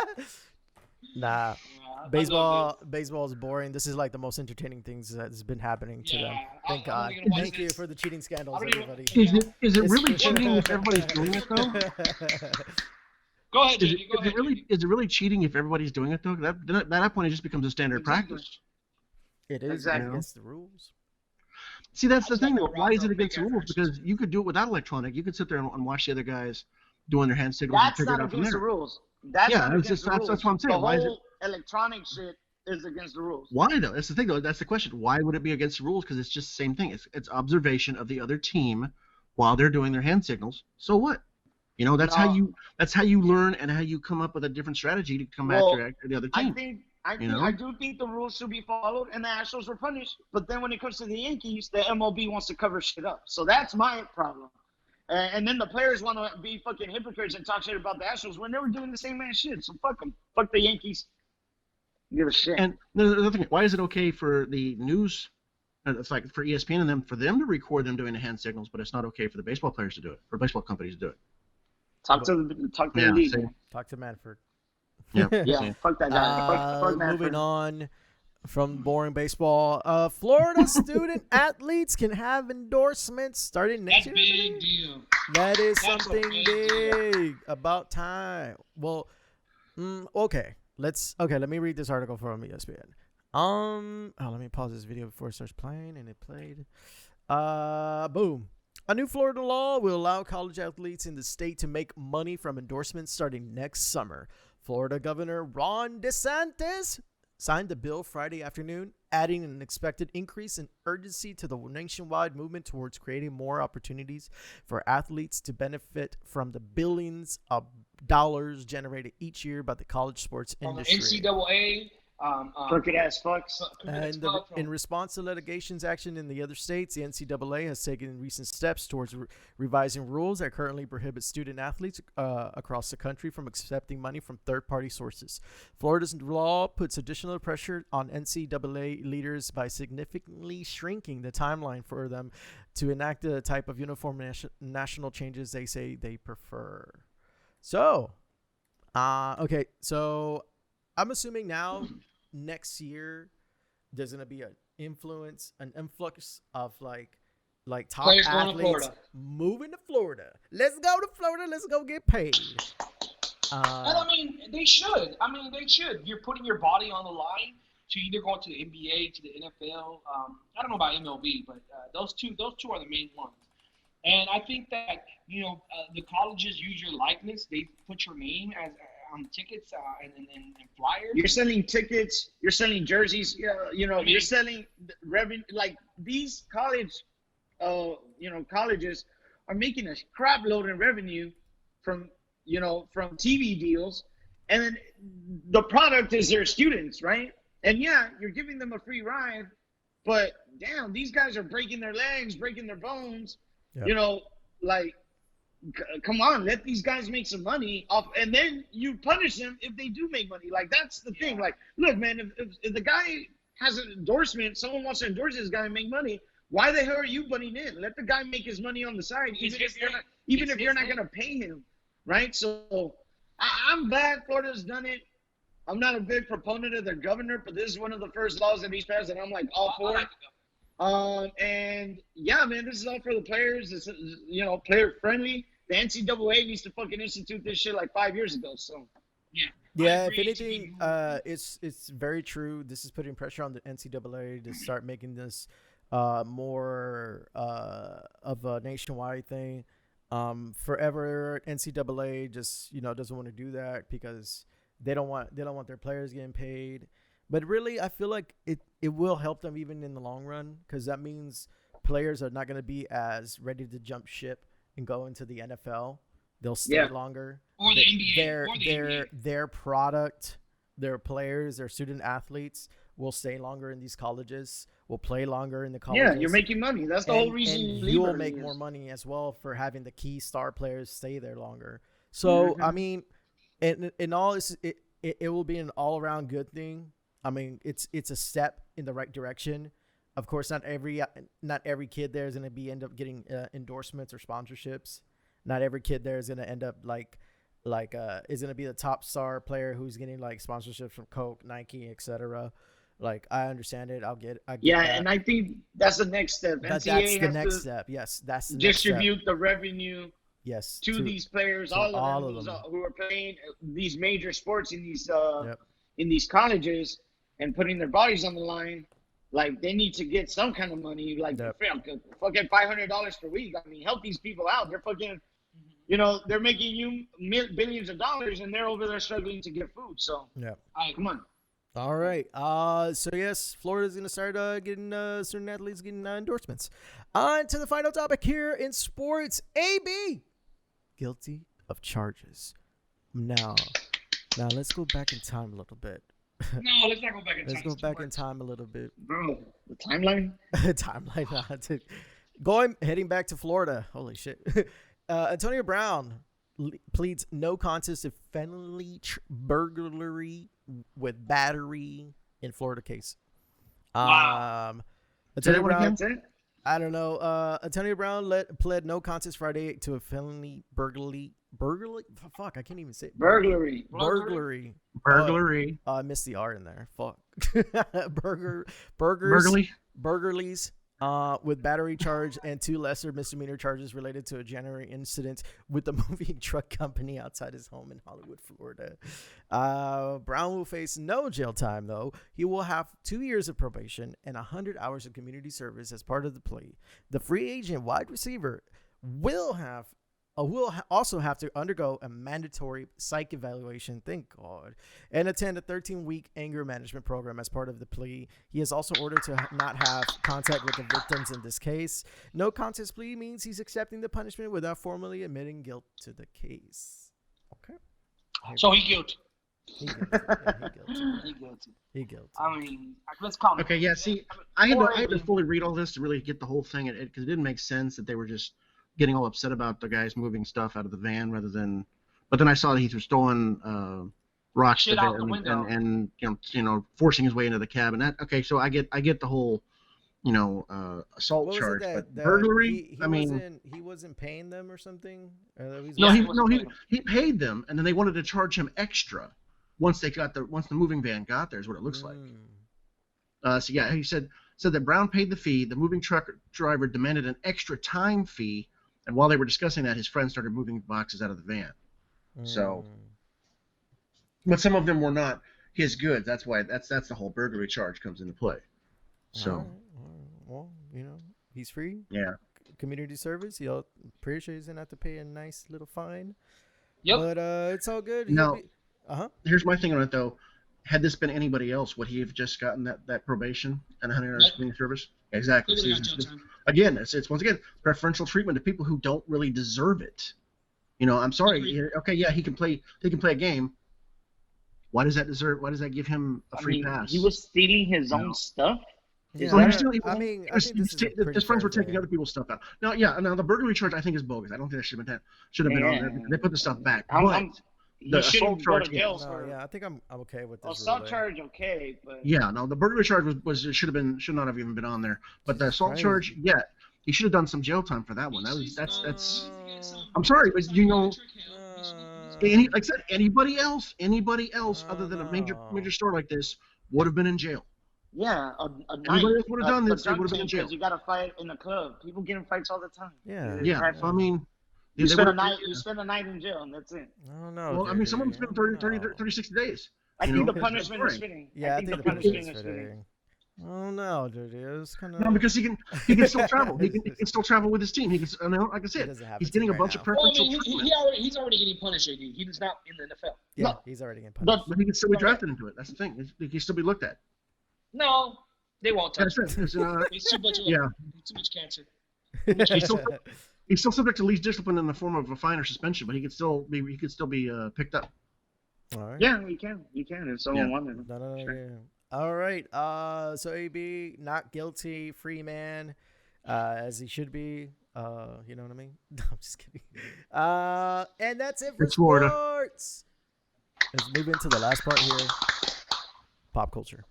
Nah. Baseball is boring. This is like the most entertaining things that's been happening to them. Thank God. Thank you for the cheating scandals, everybody. Is it really cheating if everybody's doing it though? Go ahead, JD. Is it really cheating if everybody's doing it though? At that point, it just becomes a standard practice. It is against the rules. See, that's the thing though. Why is it against the rules? Because you could do it without electronic. You could sit there and watch the other guys doing their hand signals and That's figure it not out from against there. the rules. That's not against the rules. That's what I'm saying. The Why is it? whole electronic shit is against the rules. Why though? That's the thing though. That's the question. Why would it be against the rules? Because it's just the same thing. It's observation of the other team while they're doing their hand signals. So what? You know, that's how you learn and how you come up with a different strategy to come after the other team. I do think the rules should be followed, and the Astros were punished. But then when it comes to the Yankees, the MLB wants to cover shit up. So that's my problem. And then the players want to be fucking hypocrites and talk shit about the Astros when they were doing the same man shit. So fuck them. Fuck the Yankees. Give a shit. And the other thing, why is it okay for the news? It's like for ESPN and them for them to record them doing the hand signals, but it's not okay for the baseball players to do it, or baseball companies to do it. Talk to the league. See? Talk to Manford. Yeah. Yeah, fuck that guy. Fuck Moving Manford. on from boring baseball, Florida student athletes can have endorsements starting next That's year. big deal. That is That's a something big deal. big. About time. Well, okay. Let me read this article from ESPN. Let me pause this video before it starts playing, and it played. Boom. A new Florida law will allow college athletes in the state to make money from endorsements starting next summer. Florida Governor Ron DeSantis signed the bill Friday afternoon, adding an expected increase in urgency to the nationwide movement towards creating more opportunities for athletes to benefit from the billions of dollars generated each year by the college sports From the industry. NCAA. Crooked ass fucks. And in response to litigations action in the other states, the NCAA has taken recent steps towards revising rules that currently prohibit student athletes across the country from accepting money from third-party sources. Florida's law puts additional pressure on NCAA leaders by significantly shrinking the timeline for them to enact the type of uniform national changes they say they prefer. So, okay, so I'm assuming now next year there's gonna be an influx of like top Players going to athletes Florida. moving to Florida. Let's go to Florida. Let's go get paid. And I mean, they should. You're putting your body on the line to either go to the NBA, to the NFL. I don't know about MLB, but those two are the main ones. And I think that the colleges use your likeness. They put your name as on tickets and flyers. You're selling tickets. You're selling jerseys. You're selling revenue. Like these colleges are making a crap load in revenue from TV deals, and then the product is their students, right? And yeah, you're giving them a free ride, but damn, these guys are breaking their legs, breaking their bones. Yep. Come on, let these guys make some money off, and then you punish them if they do make money. Like that's the thing. Like, look, man, if the guy has an endorsement, someone wants to endorse this guy and make money, why the hell are you butting in? Let the guy make his money on the side, even if you're not gonna pay him, right? So I'm glad Florida's done it. I'm not a big proponent of their governor, but this is one of the first laws that he's passed, and I'm like all for it. And yeah, man, this is all for the players. It's player friendly. The NCAA needs to fucking institute this shit like 5 years ago. So yeah, if anything, it's very true. This is putting pressure on the NCAA to start making this more of a nationwide thing. Forever NCAA just doesn't want to do that because they don't want their players getting paid. But really, I feel like it will help them even in the long run, because that means players are not going to be as ready to jump ship and go into the NFL. They'll stay longer. Or the NBA. Their product, their players, their student athletes will stay longer in these colleges, will play longer in the colleges. Yeah, you're making money. That's the whole reason you will make more money as well for having the key star players stay there longer. So, I mean, in all this, it will be an all-around good thing. I mean, it's a step in the right direction. Of course, not every kid there is going to end up getting endorsements or sponsorships. Not every kid there is going to end up is going to be the top star player who's getting like sponsorships from Coke, Nike, etc. Like, I understand it. I get that. And I think that's the next step. That's the next step. Yes, that's the distribute next step. the revenue. Yes, to these players, all of them who are playing these major sports in these colleges and putting their bodies on the line. Like, they need to get some kind of money, like fucking $500 per week. I mean, help these people out. They're fucking, they're making you billions of dollars, and they're over there struggling to get food. So, come on. All right. So yes, Florida's gonna start getting certain athletes getting endorsements. On to the final topic here in sports. AB guilty of charges. Now let's go back in time a little bit. No, let's not go back in time. Let's go back in time a little bit. Bro, the timeline? Heading back to Florida. Holy shit. Antonio Brown pleads no contest to felony burglary with battery in Florida case. Wow. Antonio Brown, That's it. I don't know. Antonio Brown pled no contest Friday to a felony burglary. Fuck, I can't even say it. Burglary. Burglary. I missed the R in there. Fuck. Burglaries. With battery charge and 2 lesser misdemeanor charges related to a January incident with the moving truck company outside his home in Hollywood, Florida. Brown will face no jail time, though. He will have 2 years of probation and 100 hours of community service as part of the plea. The free agent wide receiver will also have to undergo a mandatory psych evaluation, thank God, and attend a 13-week anger management program as part of the plea. He is also ordered to not have contact with the victims in this case. No contest plea means he's accepting the punishment without formally admitting guilt to the case. Okay. So he guilty. He guilty. He guilty. I mean, let's call it. Okay, yeah. See, I had to fully read all this to really get the whole thing, because it didn't make sense that they were just getting all upset about the guys moving stuff out of the van rather than. But then I saw that he was throwing rocks Shit to out the him window. and forcing his way into the cab, and that. Okay, so I get the whole assault What was charge, it but that burglary. he wasn't paying them or something. He paid them, and then they wanted to charge him extra once the moving van got there. Is what it looks like. So yeah, he said that Brown paid the fee. The moving truck driver demanded an extra time fee, and while they were discussing that, his friend started moving boxes out of the van. So, but some of them were not his goods. That's why that's the whole burglary charge comes into play. So, well, he's free. Yeah. Community service. He'll pretty sure he's gonna have to pay a nice little fine. Yep. But it's all good. Now, here's my thing on it though. Had this been anybody else, would he have just gotten that probation and 100 hours community service? Exactly. Again, it's once again preferential treatment to people who don't really deserve it. I'm sorry. Okay, yeah, he can play a game. Why does that give him a free pass? He was stealing his own stuff. Yeah. Well, his friends were taking other people's stuff out. Now the burglary charge I think is bogus. I don't think that should have been on there. They put the stuff back. The assault charge, I think I'm okay with this. Assault charge, okay, but the burglary charge should not have even been on there. But the assault charge, he should have done some jail time for that one. That's. I'm sorry, but like I said, anybody else other than a major store like this would have been in jail. Yeah, anybody else would have done this. They would have been in jail. You got to fight in a club. People get in fights all the time. Yeah. So, I mean. You spend a night in jail, and that's it. I don't know. Well, I mean, some of them spend 30, 60 days. I think the punishment is fitting. Yeah, I think the punishment is fitting. Oh no, dude, it's kind of. No, because he can still travel. He can still travel with his team. He can, like I said, he's getting a bunch of preferential treatment. He's already getting punished. He's not in the NFL. Yeah, he's already getting punished. But he can still be drafted into it. That's the thing. He can still be looked at. No, they won't touch him. He's too much cancer. He's still subject to least discipline in the form of a fine or suspension, but he could still be picked up. All right. Yeah, he can if someone wanted him. No, yeah. All right. So AB not guilty, free man, as he should be. You know what I mean? No, I'm just kidding. And that's it for Florida. Sports. Let's move into the last part here. Pop culture.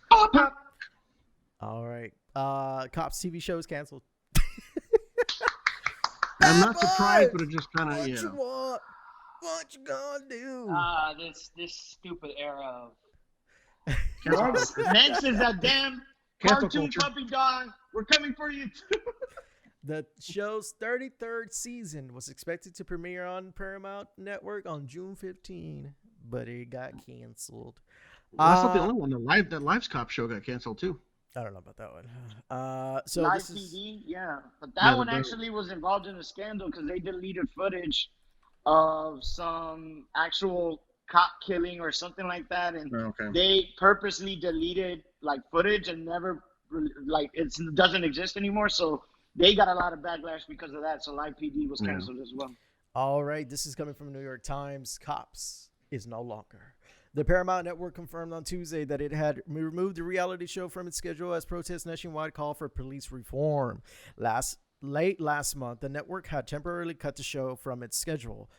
Pop. All right. Cops TV show is canceled. I'm not surprised, but it just kind of, you want? What you gonna do? This stupid era of. Next is a damn cartoon puppy dog. We're coming for you. The show's 33rd season was expected to premiere on Paramount Network on June 15, but it got canceled. Well, that's not the only one. The Lives Cop show got canceled too. I don't know about that one. So Live PD, but that one actually was involved in a scandal because they deleted footage of some actual cop killing or something like that, and they purposely deleted footage and never it doesn't exist anymore. So they got a lot of backlash because of that. So Live PD was canceled as well. All right, this is coming from New York Times. Cops is no longer. The Paramount Network confirmed on Tuesday that it had removed the reality show from its schedule as protests nationwide call for police reform. Late last month, the network had temporarily cut the show from its schedule.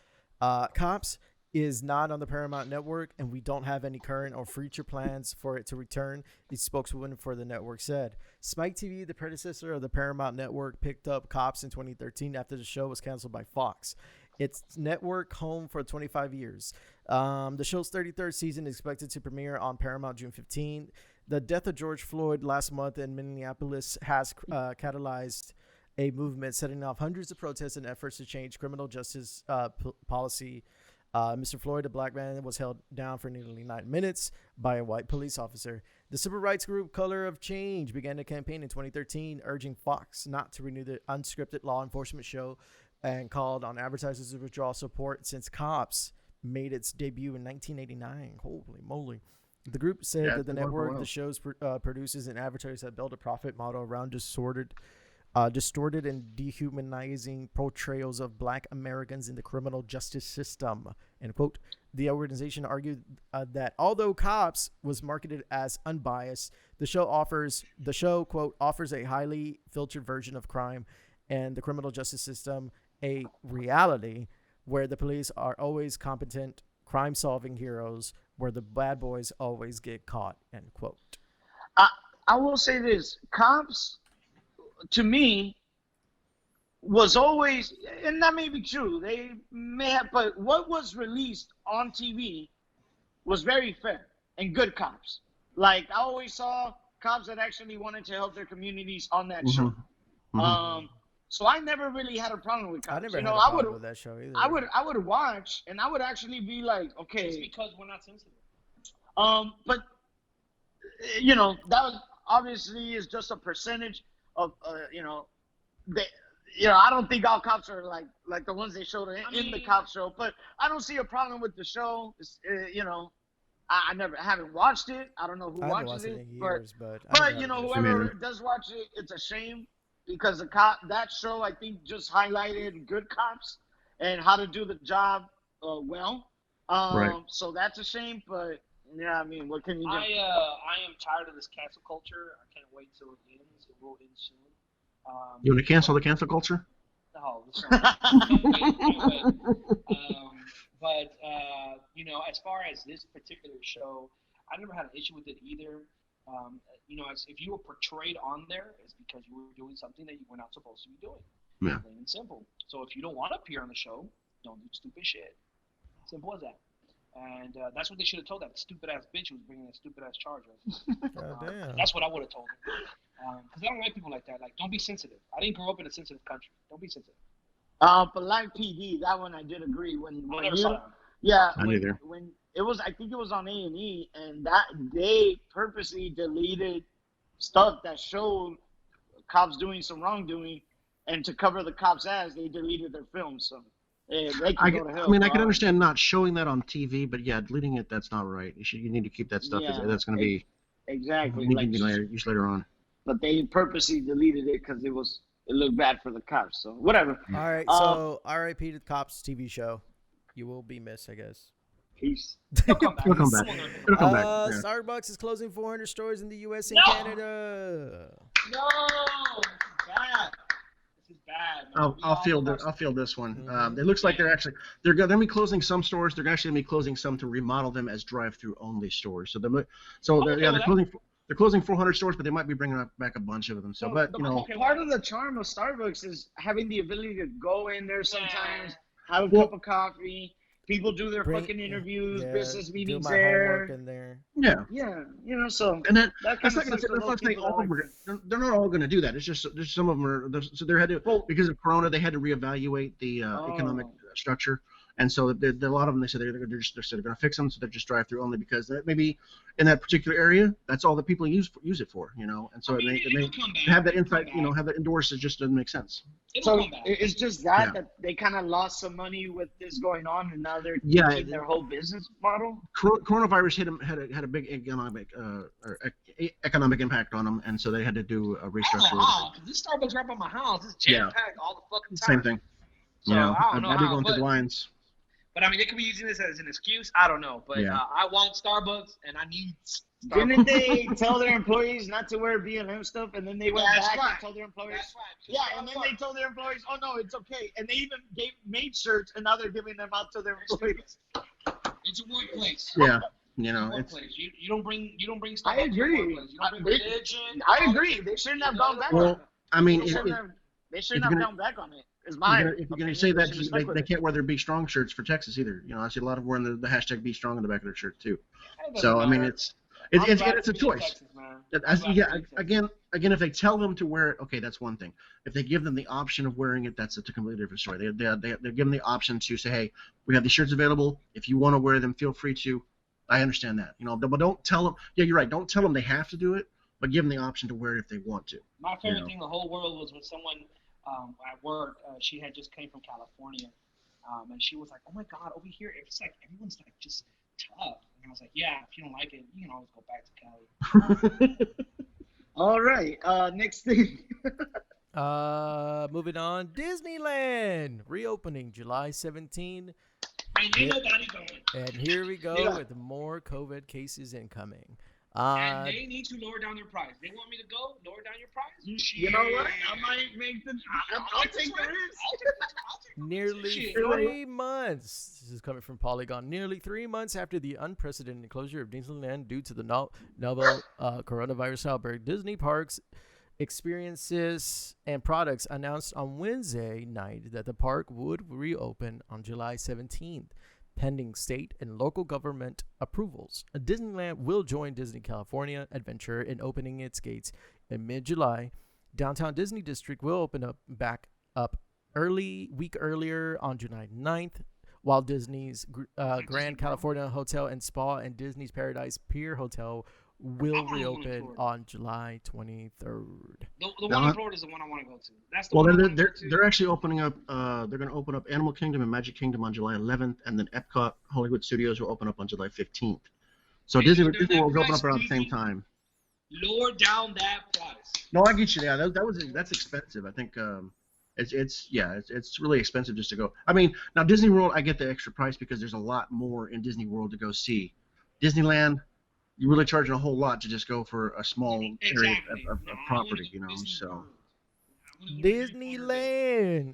Cops is not on the Paramount Network, and we don't have any current or future plans for it to return, the spokeswoman for the network said. Spike TV, the predecessor of the Paramount Network, picked up Cops in 2013 after the show was canceled by Fox. Its network home for 25 years. The show's 33rd season is expected to premiere on Paramount June 15. The death of George Floyd last month in Minneapolis has catalyzed a movement setting off hundreds of protests and efforts to change criminal justice policy. Mr. Floyd, a black man, was held down for nearly 9 minutes by a white police officer. The civil rights group Color of Change began a campaign in 2013 urging Fox not to renew the unscripted law enforcement show and called on advertisers to withdraw support since Cops made its debut in 1989. Holy moly. The group said that the network, the show's producers and advertisers have built a profit model around distorted and dehumanizing portrayals of black Americans in the criminal justice system, end quote. The organization argued that although Cops was marketed as unbiased, the show, quote, offers a highly filtered version of crime and the criminal justice system, a reality where the police are always competent crime-solving heroes, where the bad boys always get caught, end quote. I will say this. Cops, to me, was always, and that may be true, they may have, but what was released on TV was very fair and good cops. Like, I always saw cops that actually wanted to help their communities on that show. So I never really had a problem with cops. I never had a problem with that show either. I would watch, and I would actually be like, okay. It's because we're not sensitive. But that was obviously is just a percentage of I don't think all cops are like the ones they showed in the cop show. But I don't see a problem with the show. It's, I haven't watched it. I don't know who watches it. In years, but whoever does watch it, it's a shame. Because that show, I think, just highlighted good cops and how to do the job well. Right. So that's a shame, but yeah, I mean, what can you do? I am tired of this cancel culture. I can't wait till it ends. It will end soon. You want to cancel the cancel culture? No, can't wait. But as far as this particular show, I never had an issue with it either. If you were portrayed on there, it's because you were doing something that you were not supposed to be doing. Yeah. Plain and simple. So if you don't want to appear on the show, don't do stupid shit. Simple as that. And that's what they should have told that stupid ass bitch who was bringing that stupid ass charge. Damn. That's what I would have told her. Because I don't like people like that. Like, don't be sensitive. I didn't grow up in a sensitive country. Don't be sensitive. But like PD, that one I did agree. I never saw that. Yeah. I neither. When it was, I think it was on A&E, and that they purposely deleted stuff that showed cops doing some wrongdoing, and to cover the cops' ass, they deleted their film. So they can go to hell. I mean, I can understand not showing that on TV, but yeah, deleting it, that's not right. You need to keep that stuff. Yeah, that's going to be exactly used later on. But they purposely deleted it because it looked bad for the cops. So whatever. All right. So R.I.P. to the Cops TV show. You will be missed, I guess. Peace. It'll come back. It'll come back. Yeah. Starbucks is closing 400 stores in the U.S. and Canada. No, bad. This is bad. Man. I'll feel this one. It looks like they're going to be closing some stores. They're actually going to be closing some to remodel them as drive-through only stores. They're closing 400 stores, but they might be bringing back a bunch of them. So, but part of the charm of Starbucks is having the ability to go in there sometimes, have a cup of coffee. People do their fucking interviews, business meetings do my homework in there. Yeah, so and then that that's not going to they're not all going to do that. It's just there's some of them are had to because of Corona they had to reevaluate the economic structure. And so a lot of them, they said they're going to fix them, so they're just drive-through only because maybe in that particular area, that's all that people use it for, And so they have that insight, have that indoors, it just doesn't make sense. So it's just that they kind of lost some money with this going on, and now they're changing their whole business model. Coronavirus had a big economic impact on them, and so they had to do a restructure. This Starbucks right by my house is jam-packed all the fucking time. Same thing. So I don't know I'd be going through the lines. But I mean, they could be using this as an excuse. I don't know. But I want Starbucks, and I need Starbucks. Didn't they tell their employees not to wear BLM stuff, and then they went back and told their employees? That's right. Yeah, and then they told their employees, oh, no, it's okay. And they even made shirts, and now they're giving them out to their employees. It's a workplace. Yeah, you know, It's a it's workplace. You don't bring stuff I up to the agree. workplace. You don't bring religion. I agree. They shouldn't have gone back on well. it. I mean, They shouldn't have gone back on it. It's if my you're going opinion. to say that, They should've stuck with they it. can't wear their Be Strong shirts for Texas either. You know, I see a lot of wearing the hashtag Be Strong on the back of their shirt too. It doesn't So I mean, matter. it's I'm glad it's a to be in choice. Texas, man. As, I'm glad yeah, to be in Texas. again, if they tell them to wear it, okay, that's one thing. If they give them the option of wearing it, that's a completely different story. They're given the option to say, hey, we have these shirts available. If you want to wear them, feel free to. I understand that, you know, but don't tell them. Yeah, you're right. Don't tell them they have to do it, but give them the option to wear it if they want to. My favorite You know. thing in the whole world was when someone at work, she had just came from California, and she was like, "Oh my God, over here, it's like everyone's like just tough." And I was like, "Yeah, if you don't like it, you can always go back to Cali." All right. Next thing. Moving on, Disneyland reopening July 17. And ain't nobody going. And here we go Yeah. with more COVID cases incoming. And they need to lower down their price. They want me to go lower down your price. You know what? I might make the. I'll take the risk. Nearly Shit. 3 months. This is coming from Polygon. Nearly 3 months after the unprecedented closure of Disneyland due to the novel coronavirus outbreak, Disney Parks Experiences and Products announced on Wednesday night that the park would reopen on July 17th, pending state and local government approvals. Disneyland will join Disney California Adventure in opening its gates in mid-July. Downtown Disney District will open up back up week earlier on July 9th, while Disney's Grand California Hotel and Spa and Disney's Paradise Pier Hotel will reopen on July 23rd. The one in Florida is the one I want to go to. That's the Well, one I want to go to. they're actually opening up. They're going to open up Animal Kingdom and Magic Kingdom on July 11th, and then Epcot Hollywood Studios will open up on July 15th. So Hey, Disney lower will that open price, up around the same Disney. time. Lower down that price. No, I get you. Yeah, that's expensive. I think it's really expensive just to go. I mean, now Disney World, I get the extra price because there's a lot more in Disney World to go see. Disneyland, you're really charging a whole lot to just go for a small area Exactly. of No, I wanna property, go you know. Disney So World. I wanna go to Disney World.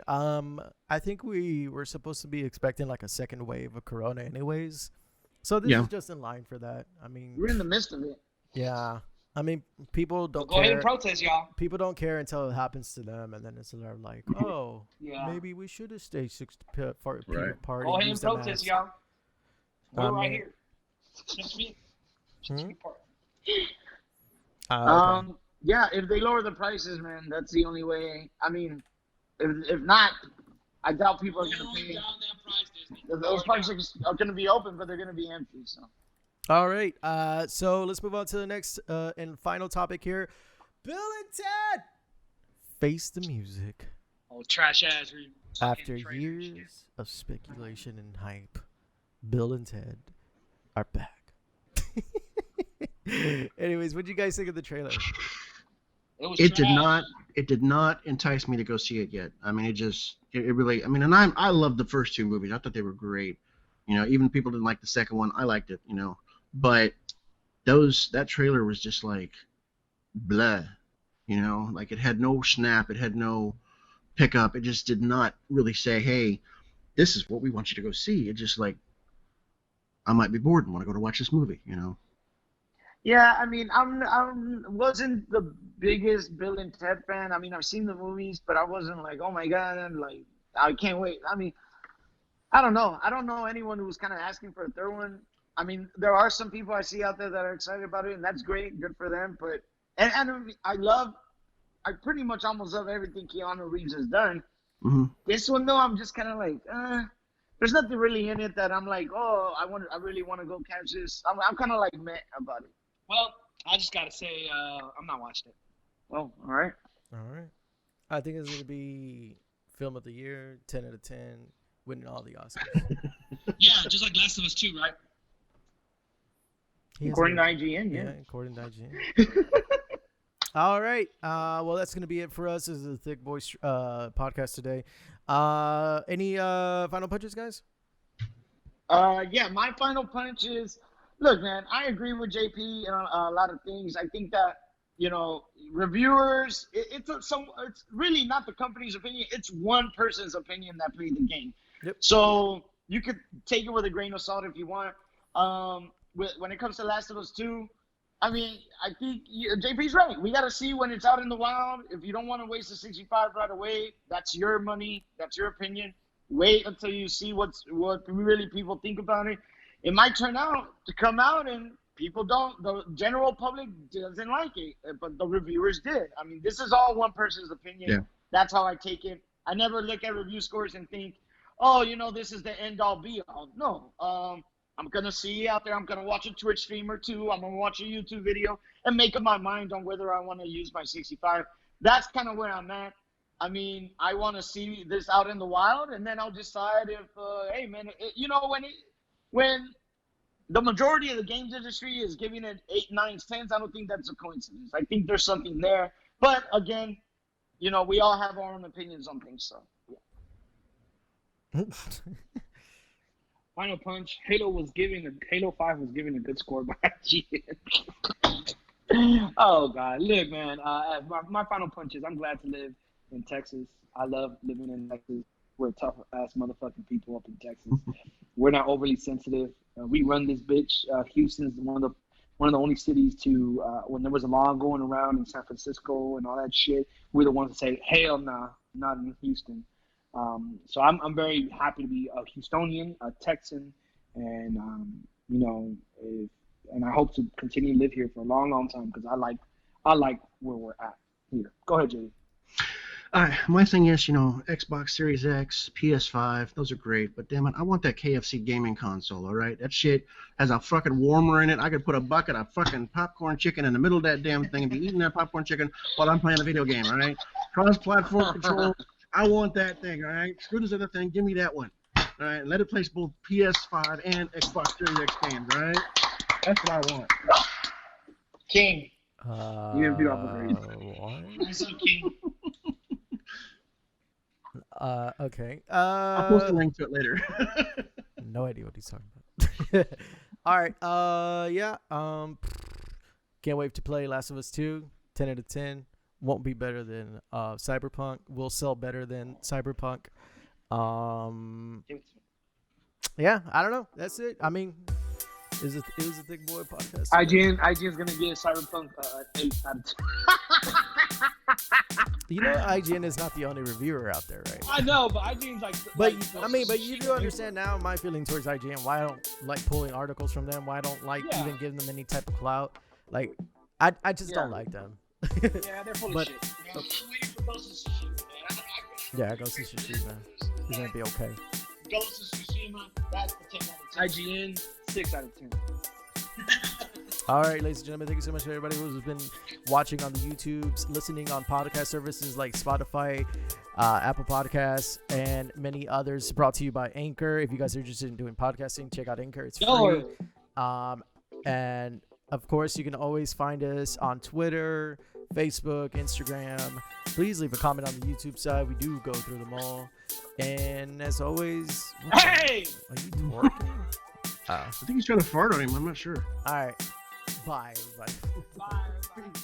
Disneyland. I think we were supposed to be expecting like a second wave of Corona, anyways. So this Yeah. is just in line for that. I mean, We're in the midst of it. yeah. I mean, people don't Go ahead care. and protest, y'all. People don't care until it happens to them, and then it's like, oh, Yeah. maybe we should have stayed 6 for Right. party. Go ahead and use the protest, mask. y'all. We're I right mean- here. Just me. Just Hmm? me part. Okay. Yeah, if they lower the prices, man, that's the only way. I mean, if not, I doubt people are Lower gonna pay. down that price, Disney. Those Lower parks down. are gonna be open, but they're gonna be empty. So. All right. So let's move on to the next and final topic here. Bill and Ted face the music. Oh, trash ass. After years of speculation and hype, Bill and Ted are back. Anyways, what do you guys think of the trailer? It did not entice me to go see it yet. I mean, it really. I mean, and I love the first two movies. I thought they were great. You know, even people didn't like the second one. I liked it. You know, but that trailer was just like, bleh. You know, like it had no snap. It had no pickup. It just did not really say, hey, this is what we want you to go see. It just like, I might be bored and want to go to watch this movie. You know. Yeah, I mean, I wasn't the biggest Bill and Ted fan. I mean, I've seen the movies, but I wasn't like, oh my god, I'm like, I can't wait. I mean, I don't know. I don't know anyone who's kind of asking for a third one. I mean, there are some people I see out there that are excited about it, and that's great, good for them. But and I pretty much almost love everything Keanu Reeves has done. Mm-hmm. This one though, I'm just kind of like, there's nothing really in it that I'm like, oh, I really want to go catch this. I'm kind of like meh about it. Well, I just gotta say, I'm not watching it. Well, all right. All right. I think it's gonna be film of the year, 10 out of 10, winning all the Oscars. Yeah, just like Last of Us 2, right? According to IGN, Yeah, yeah. according to IGN. All right. Well, that's gonna be it for us. This is the Thick Boys podcast today. Any final punches, guys? Yeah, my final punch is, look, man, I agree with JP on a lot of things. I think that, you know, reviewers, it's really not the company's opinion. It's one person's opinion that played the game. Yep. So you could take it with a grain of salt if you want. When it comes to Last of Us 2, I mean, I think JP's right. We got to see when it's out in the wild. If you don't want to waste the 65 right away, that's your money. That's your opinion. Wait until you see what really people think about it. It might turn out to come out and people don't. The general public doesn't like it, but the reviewers did. I mean, this is all one person's opinion. Yeah. That's how I take it. I never look at review scores and think, oh, this is the end all be all. No. I'm going to see out there. I'm going to watch a Twitch stream or two. I'm going to watch a YouTube video and make up my mind on whether I want to use my 65. That's kind of where I'm at. I mean, I want to see this out in the wild, and then I'll decide if, hey, man, when the majority of the games industry is giving it 8, 9, 10s, I don't think that's a coincidence. I think there's something there. But, again, we all have our own opinions on things, so, yeah. Final punch. Halo 5 was giving a good score by IGN. Oh God, look, man. My final punch is I'm glad to live in Texas. I love living in Texas. We're tough ass motherfucking people up in Texas. We're not overly sensitive. We run this bitch. Houston's one of the only cities to when there was a law going around in San Francisco and all that shit. We're the ones that say hell nah, not in Houston. So I'm very happy to be a Houstonian, a Texan, and and I hope to continue to live here for a long, long time because I like where we're at here. Go ahead, Jay. All right, my thing is, Xbox Series X, PS5, those are great, but damn it, I want that KFC gaming console, all right? That shit has a fucking warmer in it. I could put a bucket of fucking popcorn chicken in the middle of that damn thing and be eating that popcorn chicken while I'm playing a video game, all right? Cross-platform control. I want that thing, all right? Screw this other thing. Give me that one, all right? Let it play both PS5 and Xbox Series X games, all right? That's what I want. King. You didn't beat off a grade. I said King. Okay. I'll post a link to it later. No idea what he's talking about. All right. Yeah. Can't wait to play Last of Us 2. 10 out of 10. Won't be better than Cyberpunk. Will sell better than Cyberpunk. Yeah, I don't know. That's it. I mean, it was a Thick Boy podcast. IGN's gonna give Cyberpunk 8 out of 10. IGN is not the only reviewer out there, right? I know, but IGN's like. But you do understand now my feeling towards IGN. Why I don't like pulling articles from them. Why I don't like even giving them any type of clout. Like, I just don't like them. Yeah, they're full of shit. I'm waiting for Ghost of Tsushima, man. Yeah, Ghost of Tsushima. He's gonna be okay. Ghost of Tsushima, that's the 10 out of 10. IGN 6 out of 10. All right, ladies and gentlemen, thank you so much for everybody who's been watching on the YouTubes, listening on podcast services like Spotify, Apple Podcasts, and many others. Brought to you by Anchor. If you guys are interested in doing podcasting, check out Anchor. It's free. And of course, you can always find us on Twitter, Facebook, Instagram. Please leave a comment on the YouTube side. We do go through them all. And as always, hey, are you twerking? I think he's trying to fart on him. I'm not sure. All right. Bye, everybody. Bye.